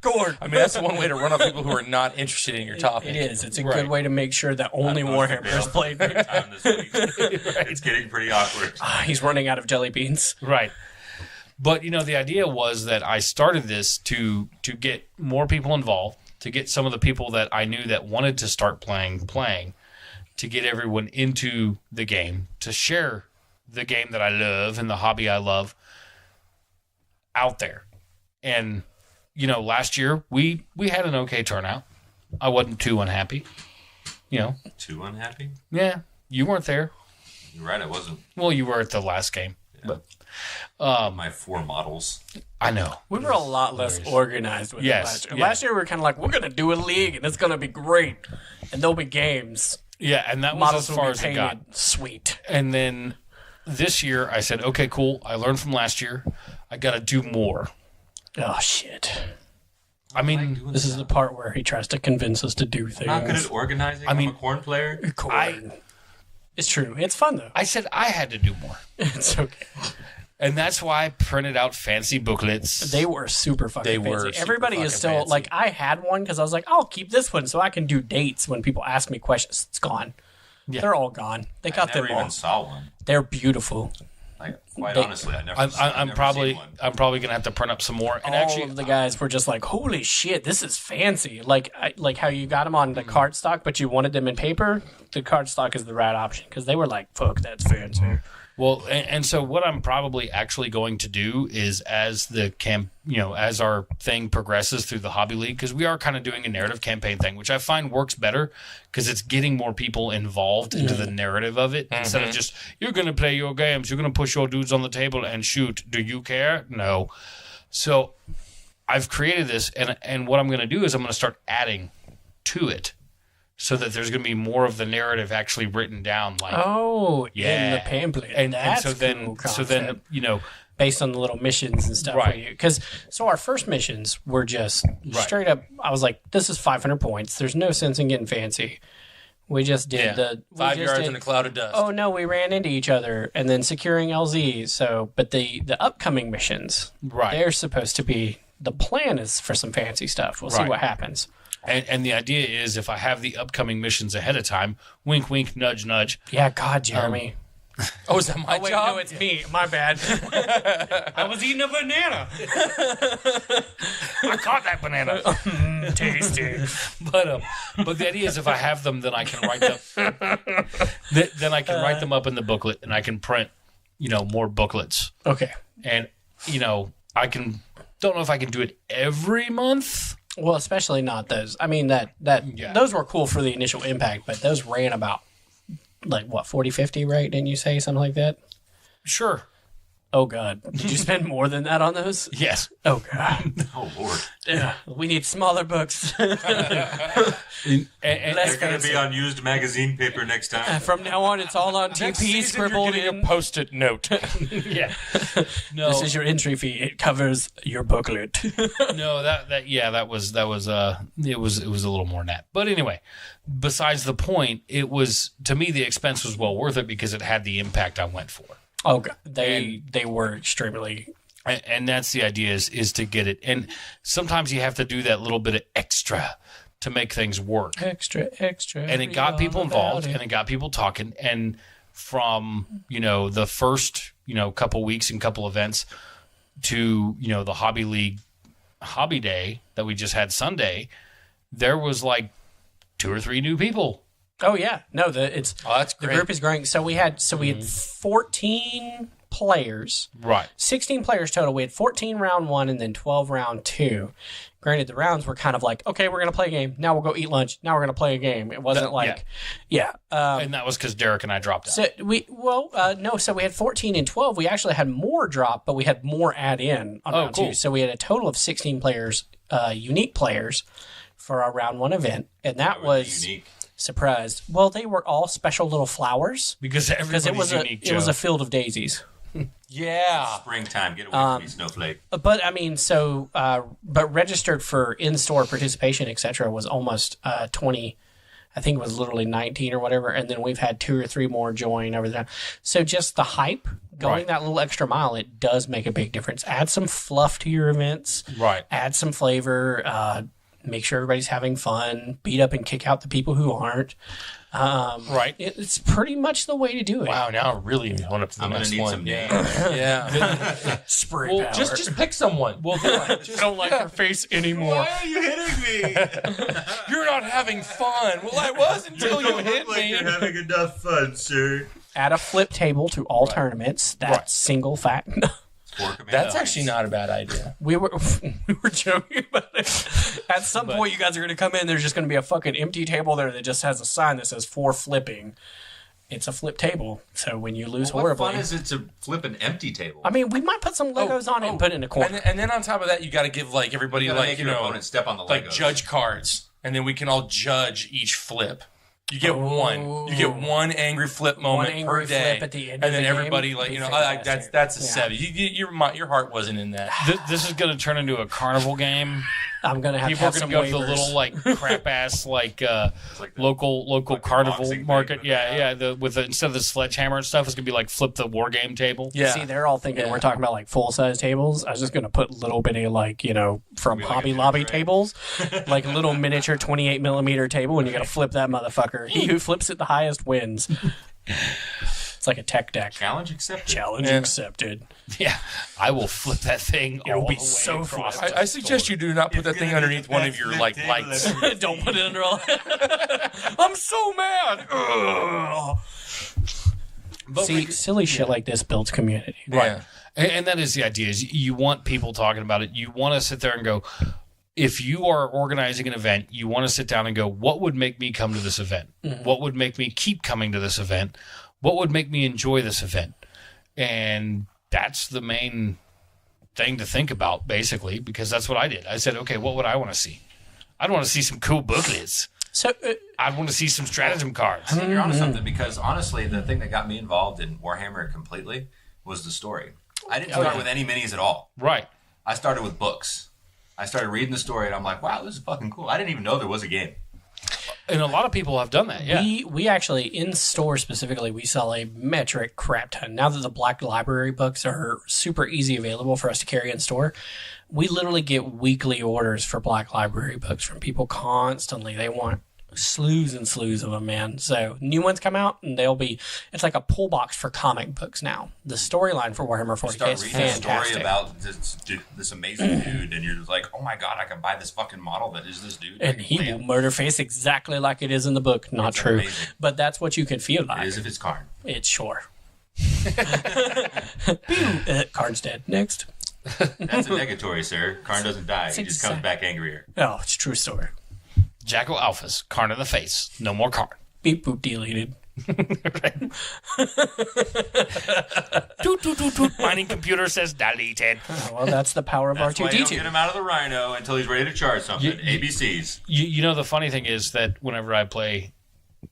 Corn! I mean, that's one way to run off people who are not interested in your topic. It is. It's a Right. good way to make sure that only Warhammer is played. Time this week. It's getting pretty awkward. He's running out of jelly beans. Right. But the idea was that I started this to get more people involved, to get some of the people that I knew that wanted to start playing, to get everyone into the game, to share the game that I love and the hobby I love out there. And last year we had an okay turnout. I wasn't too unhappy. Too unhappy? Yeah, you weren't there. You're right, I wasn't. Well, you were at the last game. Yeah. But My 4 models. I know. We were a lot less organized with Yes, it last year. yeah. Last year we were kind of like, we're going to do a league and it's going to be great. And there'll be games. Yeah, and that was Models as will far be as it painted. got. Sweet. And then this year I said, okay, cool. I learned from last year. I got to do more. Oh, shit. I mean, This is the part where he tries to convince us to do things. Not good at organizing. I'm mean- a corn player. Corn. It's true. It's fun, though. I said I had to do more. It's okay. And that's why I printed out fancy booklets. They were super fucking They fancy. were super Everybody is fucking still, fancy. like, I had one because I was like, I'll keep this one so I can do dates when people ask me questions. It's gone. Yeah. They're all gone. They I got never them all. even saw one. They're beautiful. Like, quite They- honestly, I never. I'm I've never probably seen one. I'm probably gonna have to print up some more. And all actually, of the guys were just like, "Holy shit, this is fancy!" Like how you got them on the cardstock, but you wanted them in paper. The cardstock is the right option because they were like, "Fuck, that's fancy." well, and so what I'm probably actually going to do is as the as our thing progresses through the hobby league, because we are kind of doing a narrative campaign thing, which I find works better because it's getting more people involved into the narrative of it instead of just you're going to play your games, you're going to push your dudes on the table and shoot. Do you care? No. So I've created this, and what I'm going to do is I'm going to start adding to it, so that there's going to be more of the narrative actually written down. Like, Oh, in the Yeah. pamphlet, and that's so then, cool so then, concept. Based on the little missions and stuff. Right. Because so our first missions were just straight up. I was like, "This is 500 points. There's no sense in getting fancy." We just did we 5 just yards did- in a cloud of dust. Oh no, we ran into each other and then securing LZ. So, but the upcoming missions, Right. they're supposed to be. The plan is for some fancy stuff. We'll see Right. what happens. and the idea is if I have the upcoming missions ahead of time, wink, wink, nudge, nudge. Yeah, God, Jeremy. Oh, is that my Wait, job? no, it's me. My bad. I was eating a banana. I caught that banana. Tasty. But the idea is if I have them, then I can write them. Then I can write them up in the booklet, and I can print, more booklets. Okay. And I can. Don't know if I can do it every month. Well, especially not those. I mean, Yeah. those were cool for the initial impact, but those ran about, 40, 50, right? Didn't you say something like that? Sure. Oh, God. Did you spend more than that on those? Yes. Oh, God. Oh Lord, Yeah. We need smaller books. And Less They're going to fancy. be on used magazine paper next time. From now on, it's all on Next TP season, scribbled you're getting in. a post-it note. yeah. No. This is your entry fee. It covers your booklet. No, that was it was a little more than that. But anyway, besides the point, it was, to me, the expense was well worth it because it had the impact I went for. Oh, God. They were extremely. And that's the idea is to get it. And sometimes you have to do that little bit of extra to make things work. Extra. And it got people involved and it got people talking. And from, the first, couple weeks and couple events to, the Hobby League Hobby Day that we just had Sunday, there was like 2 or 3 new people. Oh yeah, no, that's great. the group is growing. So we had 14 players, Right. 16 players total. We had 14 round 1 and then 12 round 2. Granted, the rounds were kind of like, okay, we're gonna play a game. Now we'll go eat lunch. Now we're gonna play a game. It wasn't yeah. And that was because Derek and I dropped out. So so we had 14 and 12. We actually had more drop, but we had more add in on round cool. 2. So we had a total of 16 players, unique players, for our round 1 event, and that was unique. surprised. Well, they were all special little flowers Because everybody's because unique, it was Joe. a field of daisies. Yeah. Springtime, get away from me, Snowflake. But I mean, but registered for in-store participation, etc., was almost 20. I think it was literally 19 or whatever, and then we've had 2 or 3 more join over there. So just the hype, going Right. that little extra mile, it does make a big difference. Add some fluff to your events. Right. Add some flavor. Make sure everybody's having fun. Beat up and kick out the people who aren't. Right. It's pretty much the way to do it. Wow, now I really going up to the I'm gonna next need one. some yeah. names. Yeah. Spray Well, power. just pick someone. Well, I don't like your face anymore. Why are you hitting me? you're not having fun. Well, I was until you hit like me. you're having enough fun, sir. Add a flip table to all tournaments. That's single fact. That's actually not a bad idea. we were joking about it. At some point, you guys are going to come in. There's just going to be a fucking empty table there that just has a sign that says "for flipping." It's a flip table, so when you lose What horribly, fun is it to flip an empty table? I mean, we might put some Legos on it and put it in a corner. And then on top of that, you got to give like everybody You gotta like make your opponent step on the like Legos. judge cards, and then we can all judge each flip. You get one. You get one angry flip moment angry per day, flip at the end and of then the everybody game like would be that's fantastic. a Yeah. 7. Your heart wasn't in that. This is going to turn into a carnival game. I'm going to have People are to have going to some go to the waivers. little crap ass like the local carnival boxing thing, market. but Yeah. Instead of the sledgehammer and stuff, it's going to be like flip the war game table. Yeah. See, they're all thinking we're talking about like full size tables. I was just going to put little bitty from like Hobby a Lobby tray. tables, like little miniature 28 millimeter table, and you got to flip that motherfucker. He who flips it the highest wins. It's like a tech deck. Challenge accepted. Challenge accepted. Yeah, I will flip that thing. It'll all be the way so across fun. the I suggest you do not put that thing underneath one of your like lights. Don't put it under all. I'm so mad. See, silly shit like this builds community. Right. And that is the idea. Is you want people talking about it. You want to sit there and go, if you are organizing an event, you want to sit down and go, what would make me come to this event? What would make me keep coming to this event? What would make me enjoy this event? And that's the main thing to think about, basically, because that's what I did. I said, okay, what would I want to see? I'd want to see some cool booklets. So I'd want to see some stratagem cards. I think you're onto something, because honestly, the thing that got me involved in Warhammer completely was the story. I didn't start with any minis at all. Right. I started with books. I started reading the story, and I'm like, wow, this is fucking cool. I didn't even know there was a game. And a lot of people have done that, yeah. we actually, in store specifically, we sell a metric crap ton. Now that the Black Library books are super easy available for us to carry in store, we literally get weekly orders for Black Library books from people constantly. They want slews and slews of them, man. So new ones come out, and it's like a pull box for comic books now. The storyline for Warhammer 40K Start is reading a fantastic. story about this amazing dude, and you're just like, oh my god, I can buy this fucking model that is this dude. And he will murder face exactly like it is in the book. Not It's true. amazing. But that's what you can feel It like. is if it's Karn. It's sure. Karn's dead. Next. That's a negatory, sir. Karn doesn't die. He just comes back angrier. Oh, it's a true story. Jackal Alphas, Karn in the face. No more Karn. Beep boop deleted. Toot, toot, toot, toot. Mining computer says deleted. Oh, well, that's the power of That's why you don't get R2D2. him out of the Rhino until he's ready to charge something. ABCs. You know, the funny thing is that whenever I play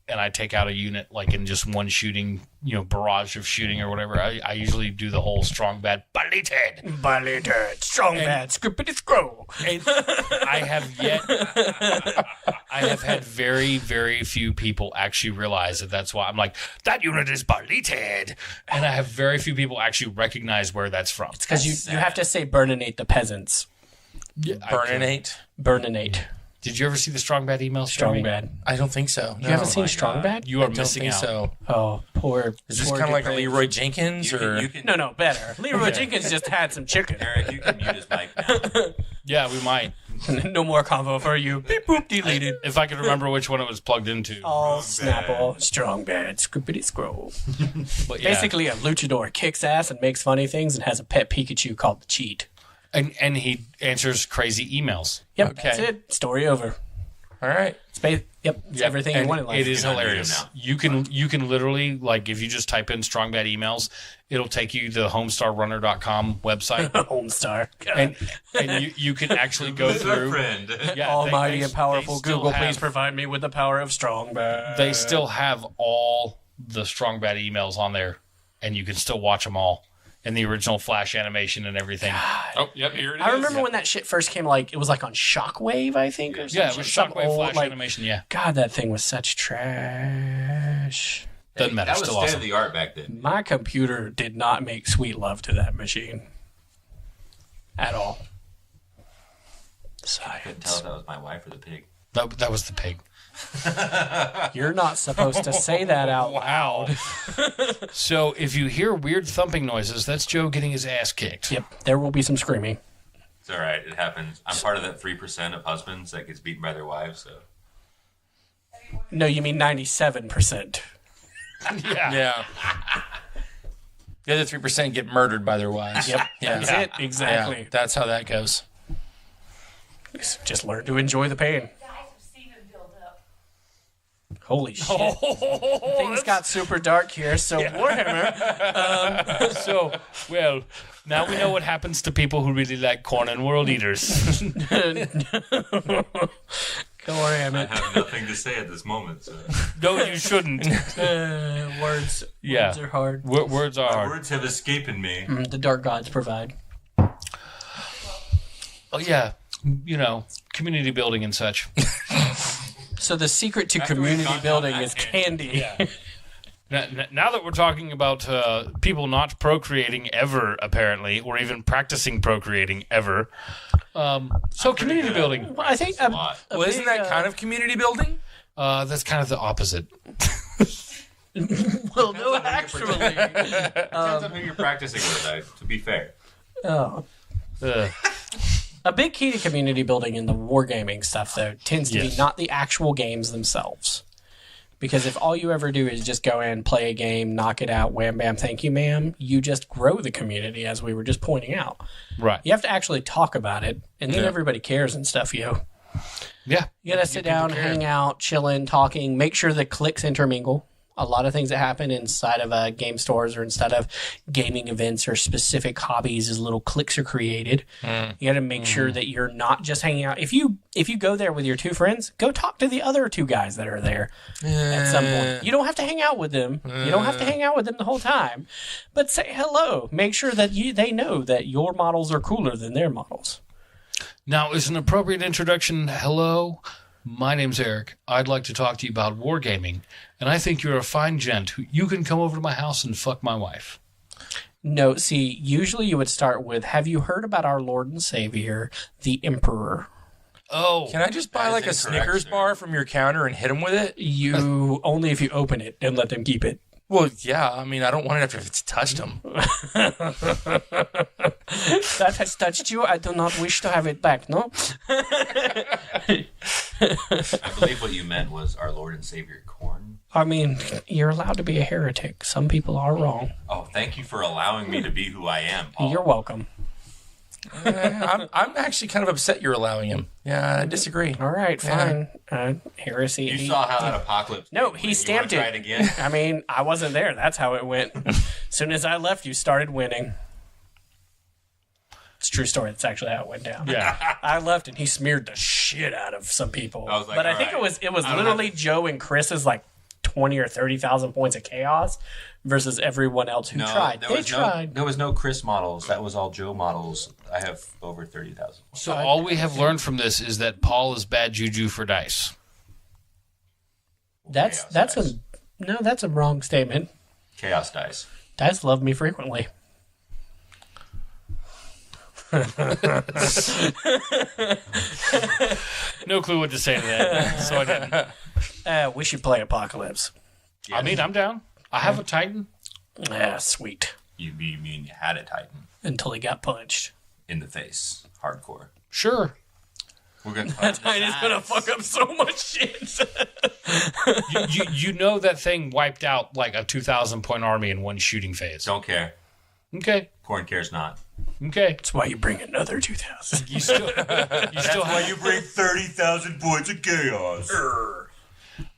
and I take out a unit, like in just one shooting, barrage of shooting or whatever, I usually do the whole strong bad deleted. Deleted. Strong bad. Scrippity scroll. And I have had very, very few people actually realize that that's why I'm like, that unit is deleted. And I have very few people actually recognize where that's from. It's because you have to say burninate the peasants. Burninate? Burninate. Did you ever see the strong bad emails? Strong Jeremy? bad. I don't think so. You haven't seen Strong Bad? You are don't missing think out. so. Oh, poor. Is this poor kind of like a depraved. Leroy Jenkins? or No, better. Leroy Jenkins just had some chicken. Eric, you can mute his mic now. Yeah, we might. No more convo for you. Beep boop deleted. If I could remember which one it was plugged into. All Snapple. Strong bad. Scrippity scroll. But yeah. Basically, a luchador kicks ass and makes funny things and has a pet Pikachu called the Cheat. And he answers crazy emails. Yep, Okay. that's it. Story over. All right. It's everything you And want in life. it is You're not doing hilarious. it You can literally, like, if you just type in strong bad emails, it'll take you to the homestarrunner.com website. Homestar. and you can actually go With our through. friend. Yeah, Almighty they and powerful still Google, have- please provide me with the power of strong bad. They still have all the strong bad emails on there, and you can still watch them all. And the original Flash animation and everything. Oh, yep, here it is. I remember when that shit first came, it was like on Shockwave, I think, or Yeah, it something. was Some Shockwave old, Flash animation, yeah. God, that thing was such trash. Doesn't matter, That was still state awesome. of the art back then. My computer did not make sweet love to that machine. At all. Couldn't tell Science. if that was my wife or the pig. That was the pig. You're not supposed to say that out loud. So if you hear weird thumping noises, that's Joe getting his ass kicked. Yep, there will be some screaming. It's all right. It happens. I'm part of that 3% of husbands that gets beaten by their wives. So No, you mean 97%. Yeah. The other 3% get murdered by their wives. Yep, Yeah. that's it. Exactly. Yeah, that's how that goes. Just learn to enjoy the pain. Guys have seen him build up. Holy shit. Things got super dark here, so Warhammer. So, well, now we know what happens to people who really like corn and world eaters. Warhammer. I have nothing to say at this moment. So. No, you shouldn't. Words. Yeah. Words are hard. Words are hard. Words have escaped me. The dark gods provide. Oh, yeah. Community building and such. So the secret to After we've community gone down building that is candy. Now that we're talking about people not procreating ever, apparently, or even practicing procreating ever. So community building, Well, I think a lot. a Well, isn't big, that kind of community building? that's kind of the opposite. Well, no, actually. Depends on who you're practicing with, to be fair. Oh. A big key to community building in the wargaming stuff, though, tends to be not the actual games themselves. Because if all you ever do is just go in, play a game, knock it out, wham, bam, thank you, ma'am, you just grow the community, as we were just pointing out. Right. You have to actually talk about it, and then everybody cares and stuff, yo. Yeah. You gotta sit down, hang out, chilling, talking, make sure the cliques intermingle. A lot of things that happen inside of game stores or inside of gaming events or specific hobbies is little cliques are created. You got to make sure that you're not just hanging out. If you go there with your two friends, go talk to the other two guys that are there at some point. You don't have to hang out with them. You don't have to hang out with them the whole time. But say hello. Make sure that they know that your models are cooler than their models. Now, is an appropriate introduction, hello, my name's Eric. I'd like to talk to you about wargaming, and I think you're a fine gent. You can come over to my house and fuck my wife. No, see, usually you would start with, have you heard about our Lord and Savior, the Emperor? Oh. Can I just buy like a Snickers bar from your counter and hit them with it? You only if you open it and let them keep it. Well, yeah. I mean, I don't want it after it's touched them. That has touched you. I do not wish to have it back, no? I believe what you meant was our Lord and Savior corn. I mean, you're allowed to be a heretic. Some people are wrong. Oh, thank you for allowing me to be who I am, Paul. You're welcome. I'm actually kind of upset you're allowing him. Yeah, I disagree. All right, fine. Heresy. You saw how that apocalypse... No, he stamped you wanna it. try it again? I mean, I wasn't there. That's how it went. As soon as I left, you started winning. It's a true story. That's actually how it went down. Yeah. I left and he smeared the shit out of some people. I was like, but I all think right. it was literally Joe and Chris's like 20 or 30,000 points of chaos versus everyone else who tried. They tried. There was no Chris models. That was all Joe models. I have over 30,000. So all we have learned from this is that Paul is bad juju for dice. That's a wrong statement. Chaos dice. Dice love me frequently. No clue what to say to that, so I didn't. We should play Apocalypse. Yeah. I mean, I'm down. I have a Titan. Yeah, sweet. You mean you had a Titan Until he got punched. in the face. Hardcore. Sure. We're going to Titan's gonna fuck up so much shit. You know that thing wiped out like a 2,000-point army in one shooting phase. Don't care. Okay. Corn cares not. Okay. That's why you bring another 2,000. You still have... you bring 30,000 points of chaos.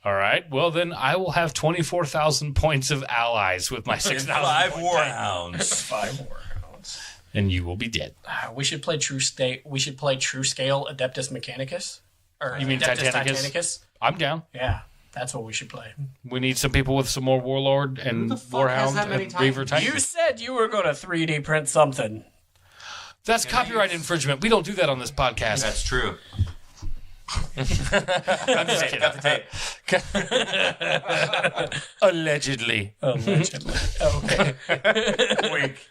All right. Well, then I will have 24,000 points of allies with my 6,000. 5 warhounds. 5 warhounds. And you will be dead. We should play True Scale Adeptus Mechanicus. Or You mean Adeptus Titanicus? I'm down. Yeah, that's what we should play. We need some people with some more Warlord and Warhound and Reaver Titan. You said you were going to 3D print something. That's copyright infringement. We don't do that on this podcast. That's true. I'm just kidding. Got the tape. Allegedly. Allegedly. Okay. Wink.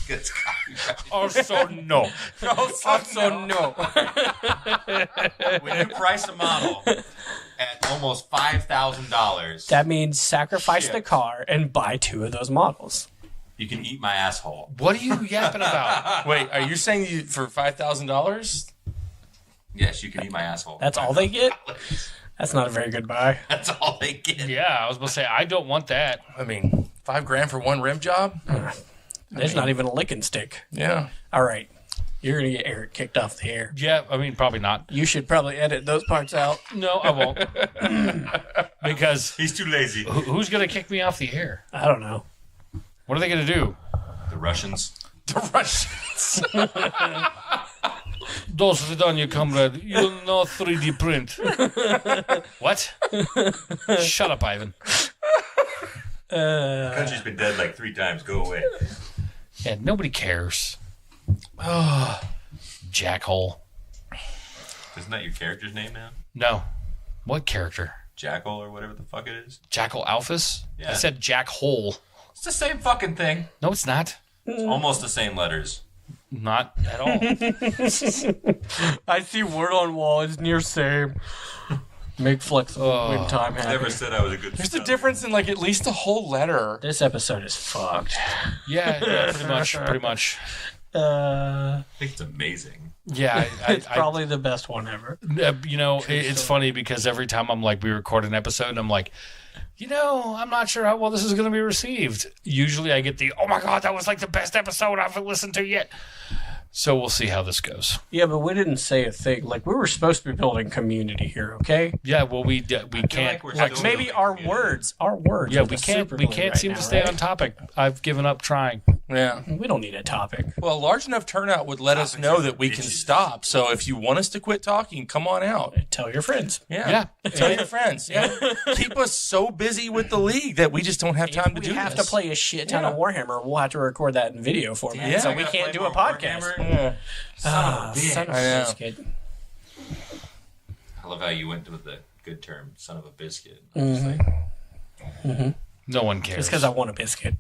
Gets copyright. Also, no. Also, no. When you price a model at almost $5,000, That means sacrifice Shit. the car and buy 2 of those models. you can eat my asshole. What are you yapping about? Wait, are you saying for $5,000? Yes, you can eat my asshole. That's all they get? That's not a very good buy. That's all they get. Yeah, I was going to say, I don't want that. I mean, $5,000 for one rim job? There's not even a licking stick. Yeah. All right. You're going to get Eric kicked off the air. Yeah, I mean, probably not. You should probably edit those parts out. No, I won't. Because He's too lazy. who's going to kick me off the air? I don't know. What are they going to do? The Russians. The Russians. До свидания, comrade. You'll not 3D print. What? Shut up, Ivan. The country's been dead like 3 times. Go away. Yeah, nobody cares. Oh, jackhole. Isn't that your character's name now? No. What character? Jackal or whatever the fuck it is? Jackal Alphys? Yeah. I said jackhole. It's the same fucking thing. No, it's not. It's almost the same letters. Not at all. I see word on wall. It's near same. Make flexible when time happens. Never said I was a good There's a speller. difference in like at least a whole letter. This episode is fucked. Yeah, pretty much. I think it's amazing. Yeah, It's probably the best one ever. It's funny because every time I'm like, we record an episode, and I'm like, I'm not sure how well this is going to be received. Usually I get the, oh my God, that was like the best episode I've listened to yet. So we'll see how this goes. Yeah, but we didn't say a thing. Like, we were supposed to be building community here, okay? Yeah, well, we can't. we're Like, still maybe building our community. words. Yeah, are we the can't. super We glue can't right seem now, to stay right? on topic. I've given up trying. Yeah. We don't need a topic. Well, a large enough turnout would let us know that we can stop. So if you want us to quit talking, come on out. Tell your friends. Yeah. Tell your friends. Yeah. Keep us so busy with the league that we just don't have time to We do have this. to play a shit ton of Warhammer. We'll have to record that in video format. Yeah. So I we gotta can't play do a more podcast. Warhammer. Yeah. Son of I a know. biscuit. I love how you went with the good term, son of a biscuit. No one cares. It's because I want a biscuit.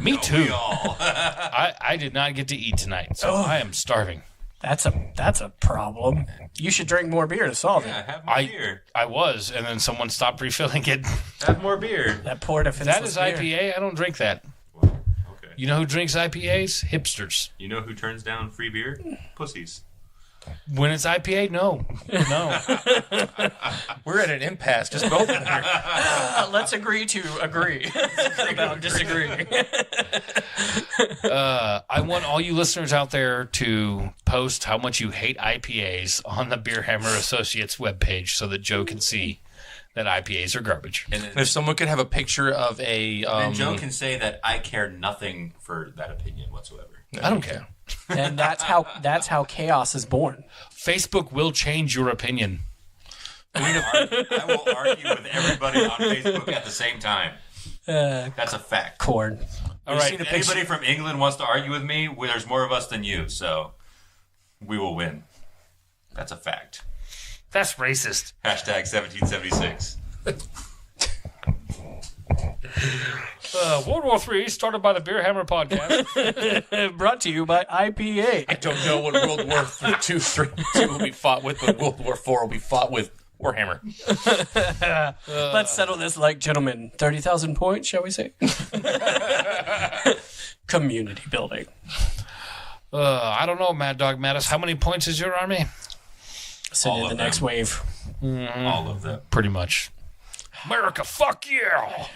Me too. We all. I did not get to eat tonight, so I am starving. That's a problem. You should drink more beer to solve Yeah, it. have more beer. I was, and then someone stopped refilling it. Have more beer. That poor defenseless That is beer. IPA. I don't drink that. Okay. You know who drinks IPAs? Hipsters. You know who turns down free beer? Pussies. When it's IPA, no. We're at an impasse. Just both of them. Let's agree to agree about disagreeing. I want all you listeners out there to post how much you hate IPAs on the Beer Hammer Associates webpage so that Joe can see that IPAs are garbage. And If someone could have a picture of a... Then Joe can say that I care nothing for that opinion whatsoever. I don't care. And that's how chaos is born. Facebook will change your opinion. I will argue with everybody on Facebook at the same time. That's a fact. Corn. All right. If anybody from England wants to argue with me, well, there's more of us than you, so we will win. That's a fact. That's racist. Hashtag 1776. World War III started by the Beer Hammer podcast. Brought to you by IPA. I don't know what World War II will be fought with, but World War IV will be fought with Warhammer. Let's settle this like gentlemen. 30,000 points, shall we say? Community building. I don't know, Mad Dog Mattis. How many points is your army? Send in All the of next them. wave. All of them. Pretty much. America, fuck yeah!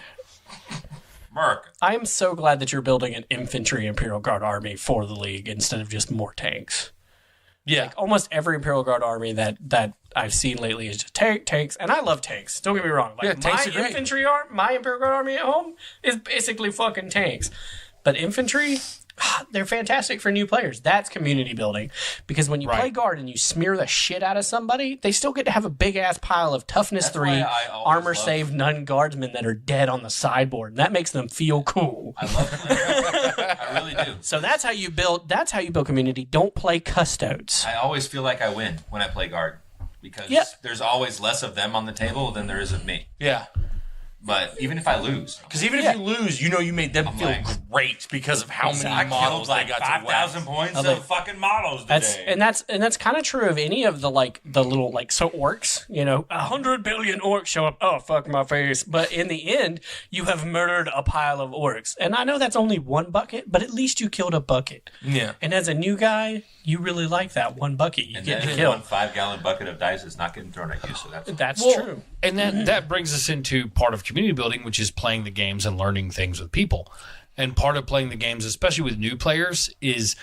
Mark, I'm so glad that you're building an infantry Imperial Guard army for the League instead of just more tanks. Yeah. Almost every Imperial Guard army that I've seen lately is just tanks, and I love tanks. Don't get me wrong. Like, Yeah, tanks my are great. my Imperial Guard army at home is basically fucking tanks. But infantry, they're fantastic for new players. That's community building. Because when you play guard and you smear the shit out of somebody, they still get to have a big ass pile of toughness That's 3, why I always armor love- save none guardsmen that are dead on the sideboard. And that makes them feel cool. I love it. I really do. So that's how you build community. Don't play custodes. I always feel like I win when I play guard because Yeah. there's always less of them on the table than there is of me. Yeah. But even if I lose, Because even if you lose, you know you made them feel like- great because of how many I models killed they like got to 5,000 whack. points of fucking models today. That's kind of true of any of the little orcs. 100 billion orcs show up. Oh fuck my face! But in the end, you have murdered a pile of orcs. And I know that's only one bucket, but at least you killed a bucket. Yeah. And as a new guy, you really like that one bucket you and get then to kill. one 5-gallon bucket of dice is not getting thrown at you. So that's That's Well, true. And that brings us into part of community building, which is playing the games and learning things with people. And part of playing the games, especially with new players, is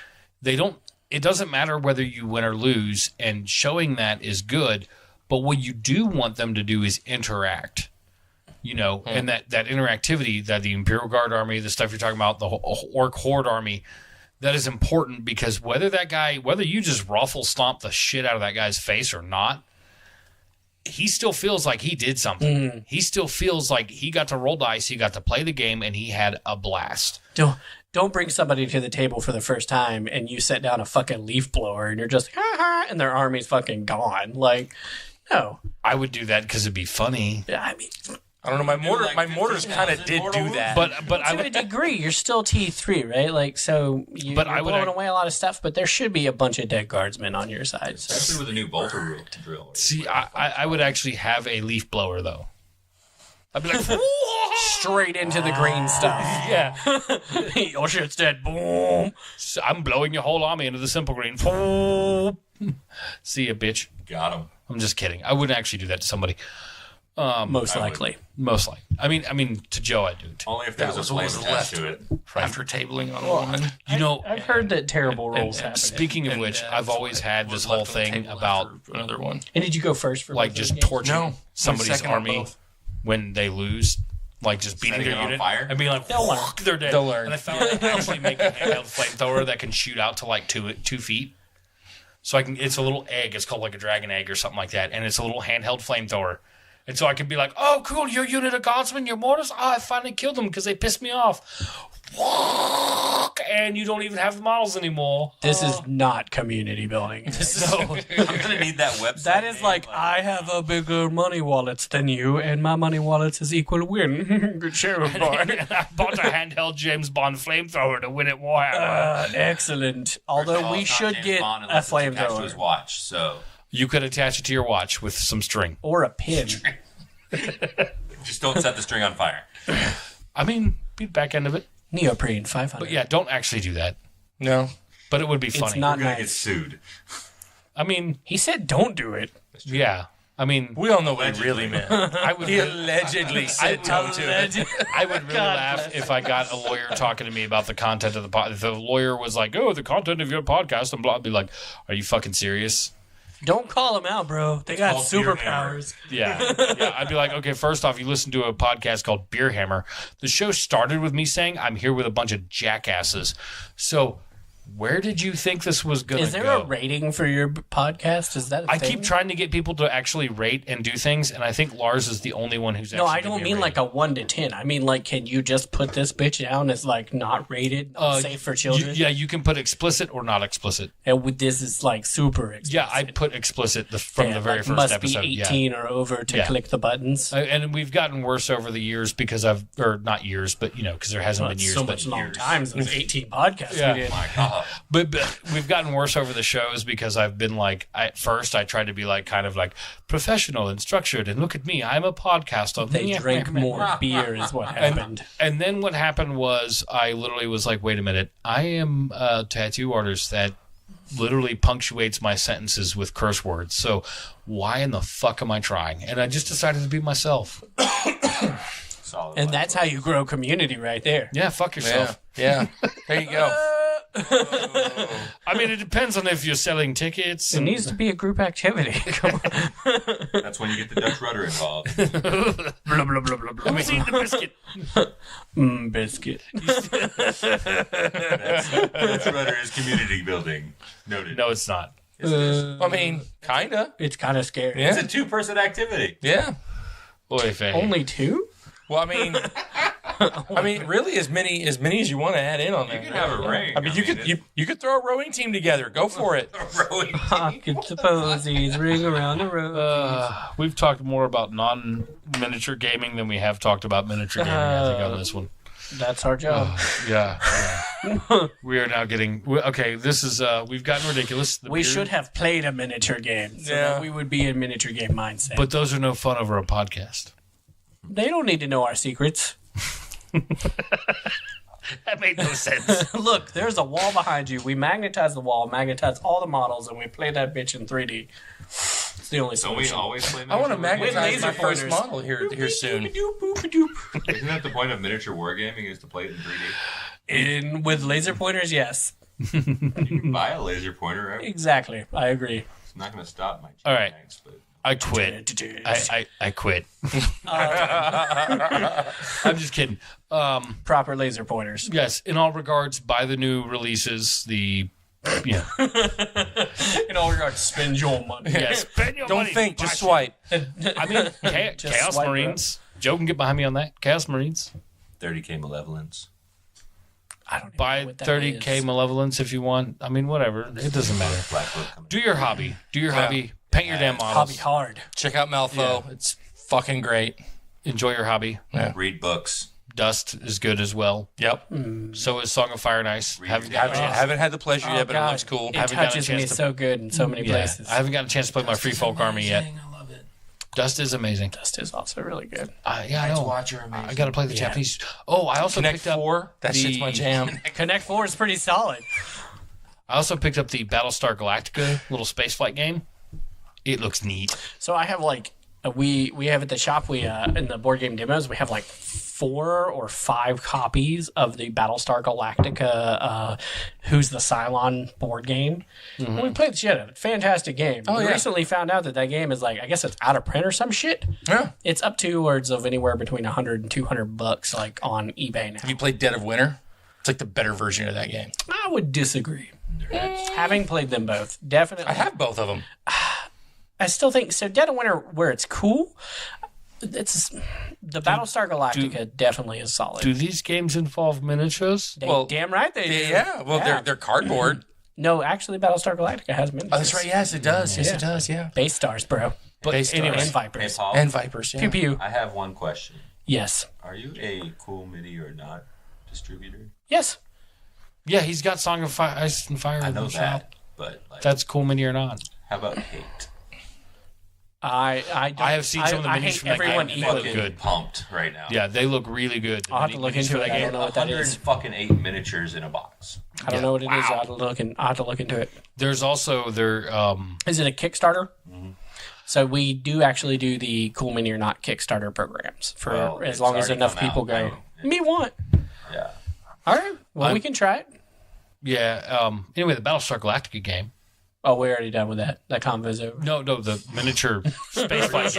it doesn't matter whether you win or lose, and showing that is good, but what you do want them to do is interact. And that interactivity, that the Imperial Guard army, the stuff you're talking about, the Orc Horde army, that is important because whether you just ruffle stomp the shit out of that guy's face or not, he still feels like he did something. He still feels like he got to roll dice, he got to play the game, and he had a blast. Don't bring somebody to the table for the first time and you set down a fucking leaf blower and you're just like, ha ha, and their army's fucking gone. Like, no. I would do that because it'd be funny. I mean, I don't know. My mortars kind of did do that. But I To a would degree, you're still T3, right? Like, so you're But I would blowing act- away a lot of stuff, but there should be a bunch of dead guardsmen on your side. So. Especially with the new bolter drill. see. I would actually have a leaf blower though. I'd be like, Straight into the green stuff. yeah. Your shit's dead. Boom. So I'm blowing your whole army into the simple green. See ya, bitch. Got him. I'm just kidding. I wouldn't actually do that to somebody. Most likely. Most likely. I mean, to Joe, I do it. Only if there was a flame attached to it. After tabling on a woman. You know, I've heard that terrible rolls happen. speaking of which, I've always had this whole thing about another one. And did you go first for like both just those games? torching No, somebody's second on army both. when they lose. Like just beating Setting their it on unit fire? and being like, They'll learn. they're dead. They'll learn. And I found I can actually make a handheld flamethrower that can shoot out to like 2 feet. So I can. It's a little egg. It's called like a dragon egg or something like that, and it's a little handheld flamethrower. And so I can be like, oh, cool, your unit of guardsmen, your mortars, I finally killed them because they pissed me off. And you don't even have the models anymore. This is not community building. I'm gonna need that website. That is like, I have a bigger money wallet than you, and my money wallet is equal to win. Good sheriff boy. I bought a handheld James Bond flamethrower to win at Warhammer. Excellent. Although we should get a Attached to his flamethrower. watch. So You could attach it to your watch with some string. Or a pin. just don't set the string on fire. I mean, be the back end of it. Neoprene 500. But yeah, don't actually do that. No. But it would be It's funny. not We're gonna get nice. sued. I mean, He said don't do it. yeah. I mean, We all know what he really meant. I would He allegedly said don't do it. I would really laugh if I got a lawyer talking to me about the content of the podcast. If the lawyer was like, oh, the content of your podcast, and blah, I'd be like, are you fucking serious? Don't call him out, bro. They got called Beer superpowers. Yeah. Yeah. I'd be like, okay, first off, you listen to a podcast called Beer Hammer. The show started with me saying, I'm here with a bunch of jackasses. So where did you think this was going to go? Is there a rating for your podcast? Is that a I thing? keep trying to get people to actually rate and do things, and I think Lars is the only one who's No, actually I don't giving mean like rating. a 1 to 10. I mean like, can you just put this bitch down as like not rated, safe for children? Yeah, you can put explicit or not explicit. And this is like super explicit. Yeah, I put explicit from Yeah, the very like, first must episode. be 18 or over to Yeah. click the buttons. And we've gotten worse over the years because or not years, but because there hasn't been years. so but much long years. time since 18 podcasts Yeah. we did. My God. But we've gotten worse over the shows because I've been like, at first I tried to be like kind of like professional and structured, and look at me, I'm a podcaster. They drank more beer is what happened. And then what happened was I literally was like, wait a minute, I am a tattoo artist that literally punctuates my sentences with curse words. So why in the fuck am I trying? And I just decided to be myself. Solid. And that's how you grow community right there. Yeah, fuck yourself. Yeah. There you go. I mean, it depends on if you're selling tickets. It And, needs to be a group activity. Come on. That's when you get the Dutch rudder involved. Blah, blah, blah, blah, blah. Who's eating the biscuit? Biscuit. Dutch rudder is community building. Noted. No, it's not. I mean, kinda. It's kind of scary. Yeah. It's a 2-person activity. Yeah. Boy, Faye. Only 2? Well, I mean, really, as many as you want to add in on You there. can have a ring. I mean, you could throw a rowing team together. Go for it. rowing. Pockets of posies ring around the road. We've talked more about non-miniature gaming than we have talked about miniature gaming, I think, on this one. That's our job. Yeah. We are now getting... Okay, this is... we've gotten ridiculous. The We beer- should have played a miniature game so Yeah. that we would be in miniature game mindset. But those are no fun over a podcast. they don't need to know our secrets. That made no sense. Look, there's a wall behind you. We magnetize the wall, magnetize all the models, and we play that bitch in 3D. It's the only Don't we solution. always play I want to miniature wargaming? magnetize laser my first pointers. model here soon. Isn't that the point of miniature wargaming is to play it in 3D? With laser pointers, yes. You can buy a laser pointer. Right? Exactly. I agree. It's not going to stop my All right. tanks, but I quit. I quit. I'm just kidding. Proper laser pointers. Yes, in all regards, buy the new releases. In all regards, spend your money. Yes, spend your Don't money. think, Buy just shit. swipe. I mean, Just Chaos swipe, Marines. Joe can get behind me on that. Chaos Marines. 30K malevolence. I don't even know Buy what that 30K is. Malevolence if you want. I mean, whatever. It doesn't matter. Black Book coming. Do your hobby. Do your hobby. Paint your damn Hobby models. hard. Check out Malfo. It's fucking great. Enjoy your hobby. Yeah. Read books. Dust is good as well. Yep. So is Song of Fire and Ice. Haven't Haven't had the pleasure yet, but it God, looks cool. It Haven't gotten a touches me chance to- so good in so many places. I haven't gotten a chance to play my Free Folk Army yet. I love it. Dust is amazing. Dust is also really good. Yeah, I Night's know. Watch are amazing. I got to play the Japanese. Oh, I also Connect picked up 4. That shit's my jam. Connect 4 is pretty solid. I also picked up the Battlestar Galactica little spaceflight game. It looks neat. So I have like we have at the shop in the board game demos we have like 4 or 5 copies of the Battlestar Galactica Who's the Cylon board game. And we played the shit out of it. Fantastic game. We recently found out that game is like I guess it's out of print or some shit. Yeah. It's up to words of anywhere between $100 and $200 like on eBay now. Have you played Dead of Winter? It's like the better version of that game. I would disagree. Having played them both, definitely. I have both of them. I still think so. Dead of Winter, where it's cool, it's the Battlestar Galactica definitely is solid. Do these games involve miniatures? Damn right they do. Yeah. Well, they're cardboard. No, actually, Battlestar Galactica has miniatures. Oh, that's right. Yes, it does. Yes, it does. Yeah. Base stars, bro. Base Anyway, stars. and Vipers. Hey, Paul, And Vipers. Yeah. Pew pew. I have one question. Yes. Are you a Cool MIDI or not distributor? Yes. Yeah, he's got Song of Fire, Ice and Fire. I in know the shop. that, but like, That's cool, mini or not. how about hate? I have seen some of the I minis hate from that everyone game. equally. Fucking good. pumped right now. Yeah, they look really good. The I'll have to look minis into for it. that I game. don't know what that is. 108 miniatures in a box. I don't know what it is. I'll have to look into it. There's also their Is it a Kickstarter? So we do actually do the Cool Mini or Not Kickstarter programs for Well, as it's long as already enough come people out, go. right? Me want. Yeah. All right. Well, we can try it. Anyway, the Battlestar Galactica game. Oh, we're already done with that. That convo's over. No, the miniature spaceflight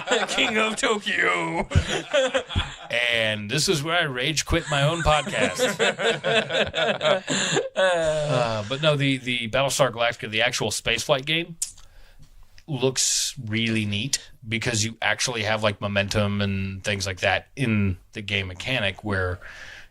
game. King of Tokyo. And this is where I rage quit my own podcast. But no, the Battlestar Galactica, the actual spaceflight game, looks really neat because you actually have like momentum and things like that in the game mechanic where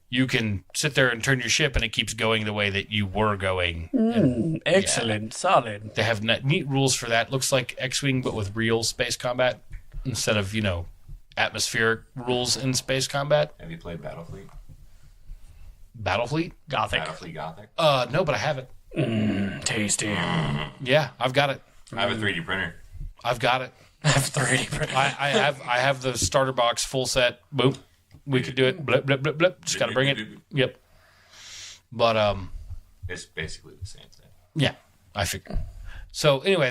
you can sit there and turn your ship and it keeps going the way that you were going. Excellent. Solid. They have neat rules for that. Looks like X-Wing, but with real space combat instead of, atmospheric rules in space combat. Have you played Battlefleet? Battlefleet? Gothic. Battlefleet Gothic? No, but I haven't. Tasty. Yeah, I've got it. I have a 3D printer. I've got it. F3. I have the starter box full set. Boom. We could do it. Blip, blip, blip, blip. Just got to bring it. Yep. But, It's basically the same thing. yeah, I figured. So, anyway,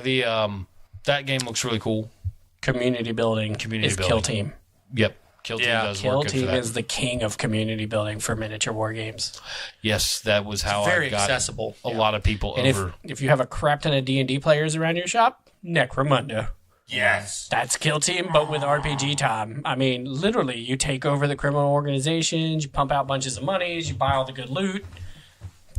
that game looks really cool. Community building is building. Kill Team. Yep. Kill Team does Kill work good for Team that. is the king of community building for miniature war games. Yes, that was how Very I got accessible. a lot of people And over. if you have a crap ton of D&D players around your shop, Necromunda. Yes. That's Kill Team, but with RPG time. I mean, literally, you take over the criminal organizations, you pump out bunches of monies, you buy all the good loot.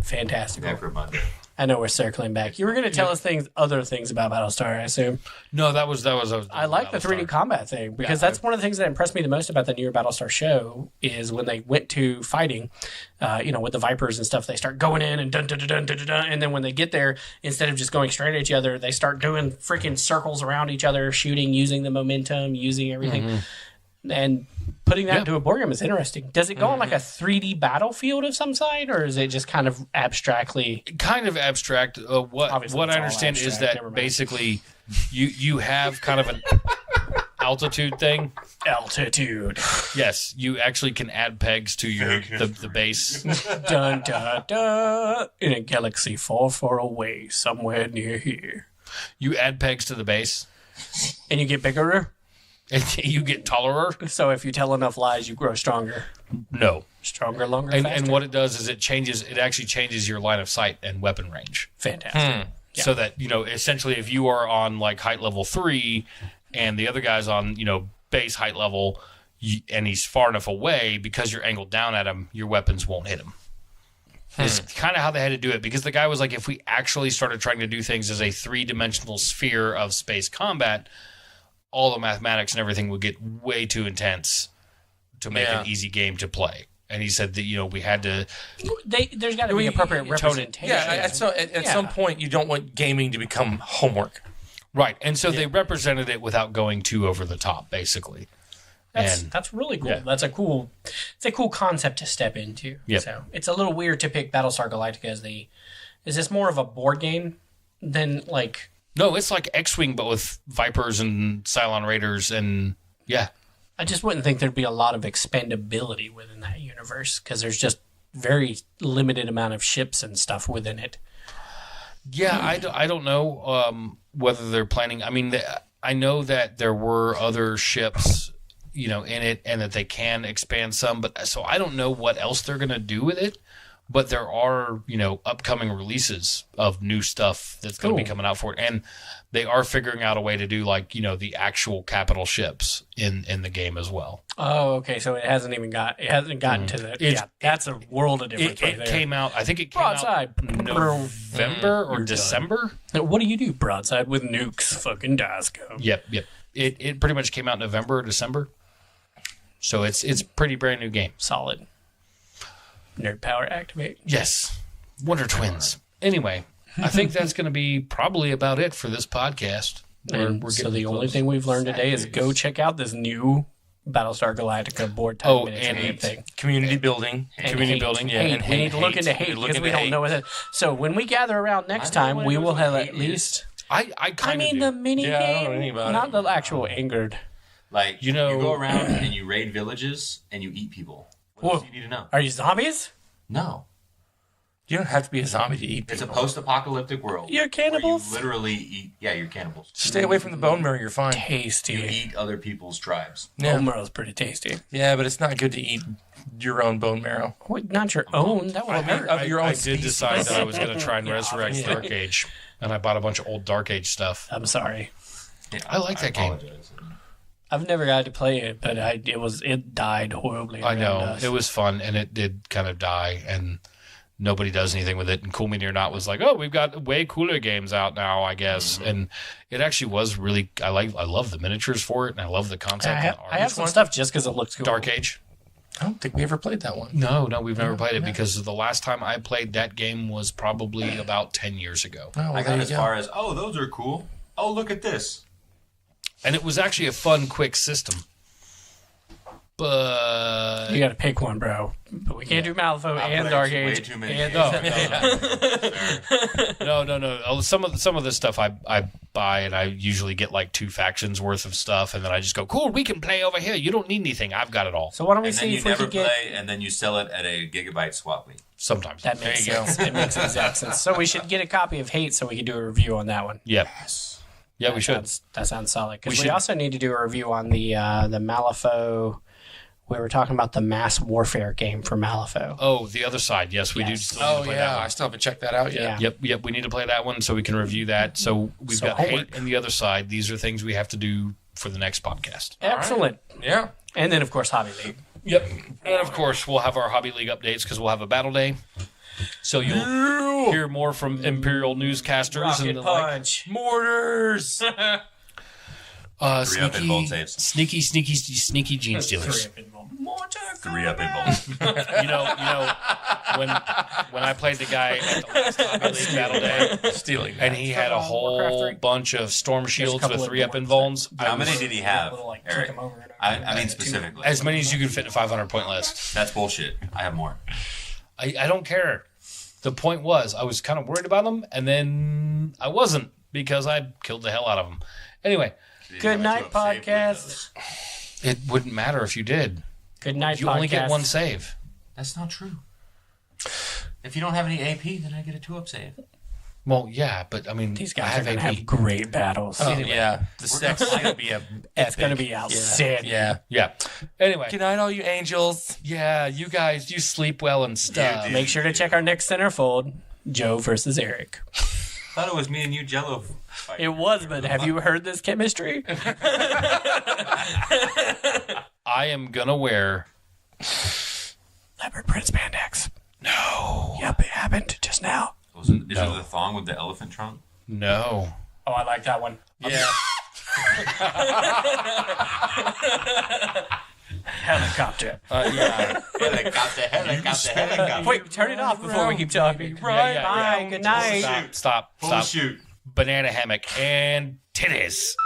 Fantastic. Necromunda. I know we're circling back. You were going to tell us other things about Battlestar, I assume. No, that was I like the 3D combat thing because that's one of the things that impressed me the most about the newer Battlestar show is when they went to fighting, with the Vipers and stuff, they start going in and dun dun dun dun dun dun, dun, and then when they get there, instead of just going straight at each other, they start doing freaking circles around each other, shooting, using the momentum, using everything. And putting that into a board game is interesting. Does it go on like a 3D battlefield of some side, or is it just kind of abstractly? kind of abstract. What Obviously, I it's all understand is abstract, never that mind. basically you have kind of an altitude thing. Altitude. Yes, you actually can add pegs to the base. Dun dun dun. In a galaxy far, far away, somewhere near here. You add pegs to the base, And you get bigger. and you get taller. So if you tell enough lies, you grow stronger. No, Stronger, longer, and faster. what it does is it actually changes your line of sight and weapon range. Fantastic. So that essentially, if you are on like height level 3, and the other guy's on base height level, and he's far enough away, because you're angled down at him, your weapons won't hit him. It's kind of how they had to do it, because the guy was like, if we actually started trying to do things as a 3-dimensional sphere of space combat, all the mathematics and everything would get way too intense to make an easy game to play. And he said that we had to. There's got to be appropriate representation. Yeah, at some point, you don't want gaming to become homework. Right, and so they represented it without going too over the top, basically. That's really cool. It's a cool concept to step into. Yep. So it's a little weird to pick Battlestar Galactica as the. Is this more of a board game than like? No, it's like X-Wing, but with Vipers and Cylon Raiders, and yeah. I just wouldn't think there'd be a lot of expandability within that universe because there's just very limited amount of ships and stuff within it. Yeah, I don't know whether they're planning. I mean, I know that there were other ships, in it, and that they can expand some. But so I don't know what else they're going to do with it. But there are, upcoming releases of new stuff that's going to be coming out for it. And they are figuring out a way to do, the actual capital ships in the game as well. Oh, okay. So it hasn't gotten to the... that's a world of difference right there. Came out, I think it came Broadside. out November or December. Now, what do you do, Broadside, with nukes? Fucking Dasco. Yep. It pretty much came out in November or December. So it's a pretty brand new game. Solid. Nerd power activate. Yes. Wonder Twins. Anyway, I think that's going to be probably about it for this podcast. So the only thing we've learned today is go check out this new Battlestar Galactica board type miniature game thing. Community building. And hate. And we need to look into hate because we don't know what that. So when we gather around next time, we will have at least. I mean the mini Yeah, I don't know game, anything about not it. the actual angered. Like, you go around and you raid villages and you eat people. What else do you need to know? Are you zombies? No. You don't have to be a zombie to eat people. It's a post-apocalyptic world. You're cannibals? Where you literally eat... Yeah, you're cannibals. Stay away from the bone marrow, you're fine. Tasty. You eat other people's tribes. Yeah. Bone marrow's pretty tasty. Yeah, but it's not good to eat your own bone marrow. What, not your own? That would hurt. Of your own I did species. decide that I was going to try and resurrect Dark Age. And I bought a bunch of old Dark Age stuff. I'm sorry. Yeah, I like that game. apologize. I've never got to play it, but it died horribly. I know. around us. It was fun, and it did kind of die, and nobody does anything with it. And Cool Mini or Not was like, oh, we've got way cooler games out now, I guess. Mm-hmm. And it actually was really, I love the miniatures for it, and I love the concept. I have some stuff just because it looks cool. Dark Age? I don't think we ever played that one. No, we've never played it because the last time I played that game was probably about 10 years ago. Oh, well, I got as far as, oh, those are cool. Oh, look at this. And it was actually a fun, quick system. But you got to pick one, bro. But we can't do Malifaux and Dark Age. Way too many and No. Some of the stuff I buy, and I usually get like 2 factions worth of stuff, and then I just go, cool, we can play over here. You don't need anything. I've got it all. So why don't we And then see you if we never can get... play, and then you sell it at a gigabyte swap meet. Sometimes. That makes sense. It makes exact sense. So we should get a copy of Hate so we can do a review on that one. Yep. Yeah, we should. That sounds solid. Because We we should- also need to do a review on the Malifaux. We were talking about the mass warfare game for Malifaux. Oh, the other side. Yes, we do. Yes. Still need to Oh, play yeah. that I one. still haven't checked that out yet. Yeah. Yep. We need to play that one so we can review that. So we've So got homework. Hate and the other side. These are things we have to do for the next podcast. Excellent. Yeah. And then, of course, Hobby League. Yep. And of course, we'll have our Hobby League updates because we'll have a battle day. So you'll hear more from Imperial newscasters and the like. Punch. Mortars! 3 up in bolt saves. Sneaky gene stealers. 3 up in bolt. You know, when I played the guy at the last Hobby League battle day, Stealing and he had a Warcraft whole 3. bunch of storm shields couple with of 3 up ones invulns. How many did he have, Eric? I mean Two. specifically. As many as you could fit in a 500 point list. That's bullshit. I have more. I don't care. The point was, I was kind of worried about them, and then I wasn't because I killed the hell out of them. Anyway, Good night, podcast. it wouldn't matter if you did. Good night, You podcast. only get 1 save. That's not true. If you don't have any AP, then I get a 2-up save. Well, yeah, but I mean, These I guys are going to AP. have great battles. Oh, yeah. The sex is going to be It's going to be outstanding. Yeah. Yeah. Anyway, Good night, all you angels. yeah, you guys, you sleep well and stuff. dude. Make sure to check our next centerfold, Joe versus Eric. I thought it was me and you Jello fight. It was, but have you heard this chemistry? I am gonna wear. Leopard Prince Spandex. No, Yep, it happened just now. Is it the thong with the elephant trunk? no. Oh, I like that one. Yeah. Helicopter. Yeah. Helicopter. Wait, turn it off before we keep talking. Yeah, yeah, Bye. Good night. Stop. Full shoot. Banana hammock and titties.